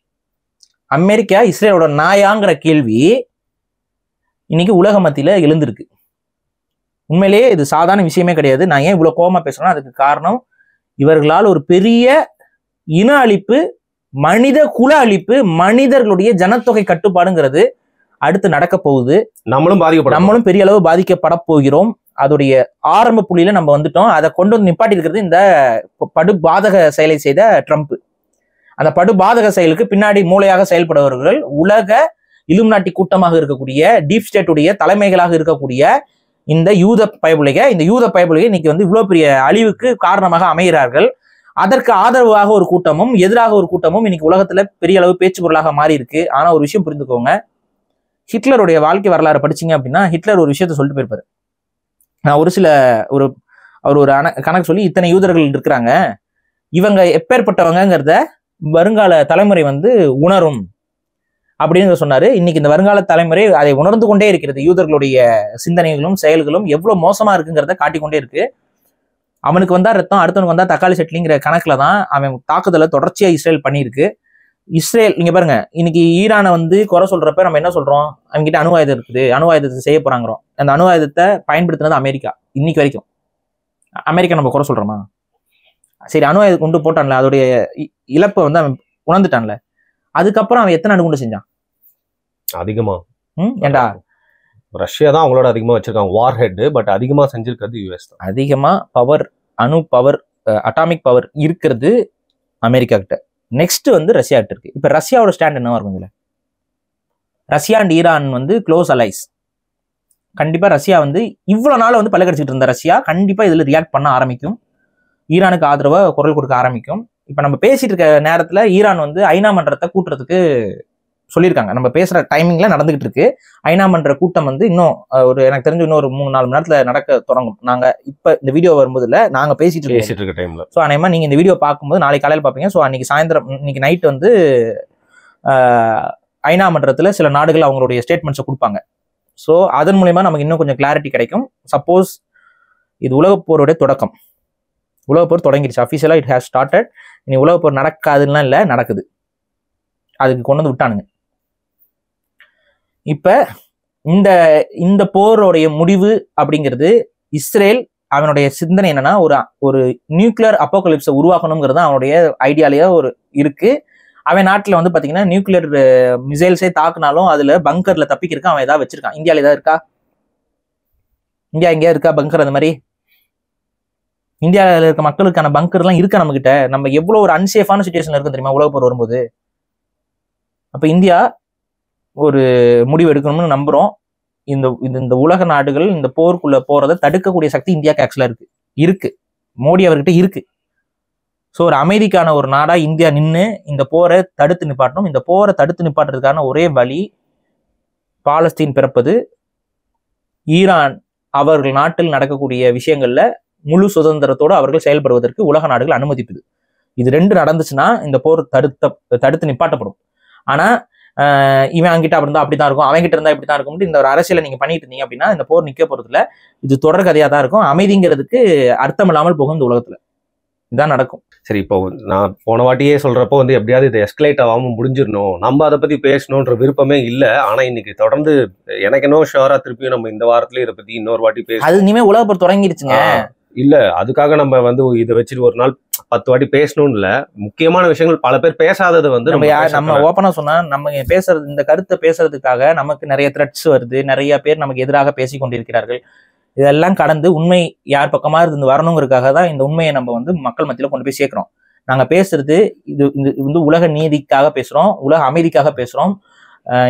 அமெரிக்கா இஸ்ரேலோட நாயாங்கிற கேள்வி இன்னைக்கு உலக மத்தியில எழுந்திருக்கு. உண்மையிலேயே இது சாதாரண விஷயமே கிடையாது. நான் ஏன் இவ்வளவு கோபமா பேசுறேன்னா அதுக்கு காரணம், இவர்களால் ஒரு பெரிய இன அழிப்பு, மனித குல அழிப்பு, மனிதர்களுடைய ஜனத்தொகை கட்டுப்பாடுங்கிறது அடுத்து நடக்க போகுது. நம்மளும் பெரிய அளவு பாதிக்கப்பட போகிறோம். அதோடைய ஆரம்ப புள்ளியில நம்ம வந்துட்டோம். அதை கொண்டு வந்து நிப்பாட்டி இருக்கிறது இந்த படுபாதக செயலை செய்த ட்ரம்ப். அந்த படுபாதக செயலுக்கு பின்னாடி மூளையாக செயல்படுபவர்கள் உலக இலுமினாட்டி கூட்டமாக இருக்கக்கூடிய டீப் ஸ்டேட்டுடைய தலைமைகளாக இருக்கக்கூடிய இந்த யூத பயபுலிகை இன்னைக்கு வந்து இவ்வளவு பெரிய அழிவுக்கு காரணமாக அமைகிறார்கள். அதற்கு ஆதரவாக ஒரு கூட்டமும் எதிராக ஒரு கூட்டமும் இன்னைக்கு உலகத்துல பெரிய அளவு பேச்சு பொருளாக மாறி இருக்கு. ஆனா ஒரு விஷயம் புரிந்துக்கோங்க, ஹிட்லருடைய வாழ்க்கை வரலாறு படிச்சீங்க அப்படின்னா ஹிட்லர் ஒரு விஷயத்த சொல்லிட்டு போயிருப்பாரு. நான் அவர் ஒரு கணக்கு சொல்லி இத்தனை யூதர்கள் இருக்கிறாங்க, இவங்க எப்பேற்பட்டவங்கிறத வருங்கால தலைமுறை வந்து உணரும் அப்படின்னு சொன்னாரு. இன்னைக்கு இந்த வருங்கால தலைமுறை அதை உணர்ந்து கொண்டே இருக்கிறது. யூதர்களுடைய சிந்தனைகளும் செயல்களும் எவ்வளவு மோசமா இருக்குங்கிறத காட்டிக்கொண்டே இருக்கு. அவனுக்கு வந்தா ரத்தம், அடுத்தவனுக்கு வந்தா தக்காளி சட்லிங்கிற கணக்குல தான் அவன் தாக்குதலை தொடர்ச்சியா இஸ்ரேல் பண்ணியிருக்கு. இஸ்ரேல் நீங்க பாருங்க, இன்னைக்கு ஈரானை வந்து குறை சொல்றப்ப நம்ம என்ன சொல்றோம், அவங்க கிட்ட அணு ஆயுதம் இருக்குது, அணு ஆயுதத்தை செய்ய போறாங்கிறோம். அந்த அணு ஆயுதத்தை பயன்படுத்தினது அமெரிக்கா. இன்னைக்கு வரைக்கும் அமெரிக்கா நம்ம குறை சொல்றோமா? சரி, அணு ஆயுதம் கொண்டு போட்டான்ல, அதோடைய இழப்பை வந்து அவன் உணர்ந்துட்டான்ல, அதுக்கப்புறம் அவன் எத்தனை அணுகுண்டு செஞ்சான் அதிகமா? ஏண்டா, ரஷ்யா தான் அவங்களோட அதிகமா வச்சிருக்காங்க வார் ஹெட், பட் அதிகமா செஞ்சிருக்கிறது யூஎஸ் தான். அதிகமா பவர், அணு பவர், அட்டாமிக் பவர் இருக்கிறது அமெரிக்கா கிட்ட. நெக்ஸ்ட் வந்து ரஷ்யா கிட்ட இருக்கு. இப்ப ரஷ்யாவோட ஸ்டாண்ட் என்னவா இருக்கும் இதுல? ரஷ்யா அண்ட் ஈரான் வந்து க்ளோஸ் அலைஸ். கண்டிப்பா ரஷ்யா வந்து இவ்வளவு நாள் வந்து பல்லக்கடிச்சிட்டு இருந்த ரஷ்யா கண்டிப்பா இதுல ரியாக்ட் பண்ண ஆரம்பிக்கும், ஈரானுக்கு ஆதரவா குரல் கொடுக்க ஆரம்பிக்கும். இப்ப நம்ம பேசிட்டு இருக்க நேரத்துல ஈரான் வந்து ஐநா மன்றத்தை கூட்டுறதுக்கு சொல்லியிருக்காங்க. நம்ம பேசுற டைமிங்ல நடந்துகிட்டு இருக்கு. ஐநா மன்ற கூட்டம் வந்து இன்னும் ஒரு எனக்கு தெரிஞ்சு இன்னும் ஒரு 3-4 மணி நேரத்துல நடக்க தொடங்கும். நாங்க இப்ப இந்த வீடியோ வரும்போது இல்ல, நாங்க பேசிட்டு இருக்க டைம்ல. ஸோ அநேகமா நீங்க இந்த வீடியோ பார்க்கும்போது நாளைக்கு காலையில் பார்ப்பீங்க. ஸோ அன்னைக்கு சாயந்தரம், இன்னைக்கு நைட் வந்து ஐநா மன்றத்துல சில நாடுகள் அவங்களுடைய ஸ்டேட்மெண்ட்ஸை கொடுப்பாங்க. ஸோ அதன் மூலயமா நமக்கு இன்னும் கொஞ்சம் கிளாரிட்டி கிடைக்கும். சப்போஸ் இது உலகப்போருடைய தொடக்கம், உலகப்போர் தொடங்கிடுச்சு அஃபிஷியலா, இட் ஹேஸ் ஸ்டார்டட். இனி உலகப்போர் நடக்காதுன்னா இல்லை, நடக்குது. அதுக்கு கொண்டு வந்து விட்டானுங்க. இப்ப இந்த போருடைய முடிவு அப்படிங்கிறது, இஸ்ரேல் அவனுடைய சிந்தனை என்னன்னா, ஒரு நியூக்ளியர் அப்போகலிப்ஸை உருவாக்கணுங்கிறது அவனுடைய ஐடியாலேயே ஒரு இருக்கு. அவன் நாட்டில் வந்து பாத்தீங்கன்னா நியூக்ளியர் மிசைல்ஸே தாக்குனாலும் அதுல பங்கர்ல தப்பிக்கிறதுக்கு அவன் ஏதாவது வச்சிருக்கான். இந்தியாவில ஏதாவது இருக்கா? இந்தியா எங்கேயா இருக்கா பங்கர்? அந்த மாதிரி இந்தியாவில் இருக்க மக்களுக்கான பங்கர் எல்லாம் இருக்கா நம்ம கிட்ட? நம்ம எவ்வளவு ஒரு அன்சேஃபான சுச்சுவேஷன்ல இருக்கும் தெரியுமா உலகப்போர் வரும்போது? அப்ப இந்தியா ஒரு முடிவு எடுக்கணும்னு நம்புறோம். இந்த உலக நாடுகள் இந்த போருக்குள்ள போறதை தடுக்கக்கூடிய சக்தி இந்தியாவுக்கு ஆக்சுவலா இருக்கு. மோடி அவர்கிட்ட இருக்கு. ஸோ ஒரு அமைதிக்கான ஒரு நாடா இந்தியா நின்று இந்த போரை தடுத்து நிப்பாட்டணும். இந்த போரை தடுத்து நிப்பாட்டுறதுக்கான ஒரே வழி பாலஸ்தீன் பிறப்பது, ஈரான் அவர்கள் நாட்டில் நடக்கக்கூடிய விஷயங்கள்ல முழு சுதந்திரத்தோடு அவர்கள் செயல்படுவதற்கு உலக நாடுகள் அனுமதிப்புது. இது 2 நடந்துச்சுன்னா இந்த போர் தடுத்து நிப்பாட்டப்படும். ஆனா இவன் அங்கிட்ட அப்படி இருந்தா அப்படிதான் இருக்கும், அவங்ககிட்ட இருந்தா இப்படிதான் இருக்கும், இந்த ஒரு அரசியலை நீங்க பண்ணிட்டு இருந்தீங்க அப்படின்னா இந்த போர் நிக்க போறதுல இது தொடர் கதையா தான் இருக்கும். அமைதிங்கிறதுக்கு அர்த்தம் இல்லாமல் போகும் இந்த உலகத்துல. இதான் நடக்கும். சரி, இப்போ நான் போன வாட்டியே சொல்றப்போ வந்து எப்படியாவது இது எஸ்கலேட் ஆகாம முடிஞ்சிடணும், நம்ம அதை பத்தி பேசணுன்ற விருப்பமே இல்லை. ஆனா இன்னைக்கு தொடர்ந்து எனக்கு என்ன ஷோரா திருப்பியும் நம்ம இந்த வாரத்துல இதை பத்தி இன்னொரு வாட்டி பேச, அது இனிமே உலகப்போர் தொடங்கிடுச்சுங்க. இல்ல அதுக்காக நம்ம வந்து இதை வச்சுட்டு ஒரு நாள் 10 வாட்டி பேசணும்னு இல்ல, முக்கியமான விஷயங்கள் பல பேர் பேசாதது வந்து நம்ம ஓப்பனா சொன்னா, நம்ம பேசுறது, இந்த கருத்தை பேசுறதுக்காக நமக்கு நிறைய த்ரெட்ஸ் வருது, நிறைய பேர் நமக்கு எதிராக பேசி கொண்டிருக்கிறார்கள். இதெல்லாம் கடந்து உண்மை யார் பக்கமா இருந்து வரணுங்கிறதுக்காக தான் இந்த உண்மையை நம்ம வந்து மக்கள் மத்தியில கொண்டு போய் சேர்க்கிறோம். நாங்க பேசுறது இது வந்து உலக நீதிக்காக பேசுறோம், உலக அமைதிக்காக பேசுறோம்.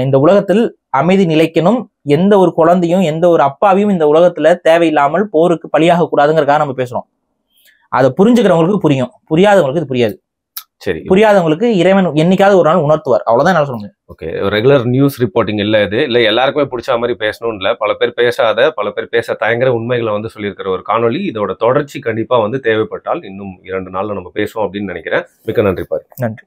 இந்த உலகத்தில் அமைதி நிலைக்கணும், எந்த ஒரு குழந்தையும் எந்த ஒரு அப்பாவையும் இந்த உலகத்துல தேவையில்லாமல் போருக்கு பலியாக கூடாதுங்கிறதுக்காக நம்ம பேசுறோம். அதை புரிஞ்சுக்கிறவங்களுக்கு புரியும், புரியாதவங்களுக்கு இது புரியாது. சரி, புரியாதவங்களுக்கு இறைவன் என்னைக்காவது ஒரு நாள் உணர்த்துவார், அவ்வளவுதான் என்னால சொல்லுங்க. ஓகே, ரெகுலர் நியூஸ் ரிப்போர்ட்டிங் இல்லை இது, இல்லை எல்லாருக்குமே பிடிச்ச மாதிரி பேசணும்னு இல்லை, பல பேர் பேச தயங்குற உண்மைகளை வந்து சொல்லியிருக்கிற ஒரு காணொலி. இதோட தொடர்ச்சி கண்டிப்பா வந்து தேவைப்பட்டால் இன்னும் 2 நாள்ல நம்ம பேசுவோம் அப்படின்னு நினைக்கிறேன். மிக்க நன்றி பாரு. நன்றி.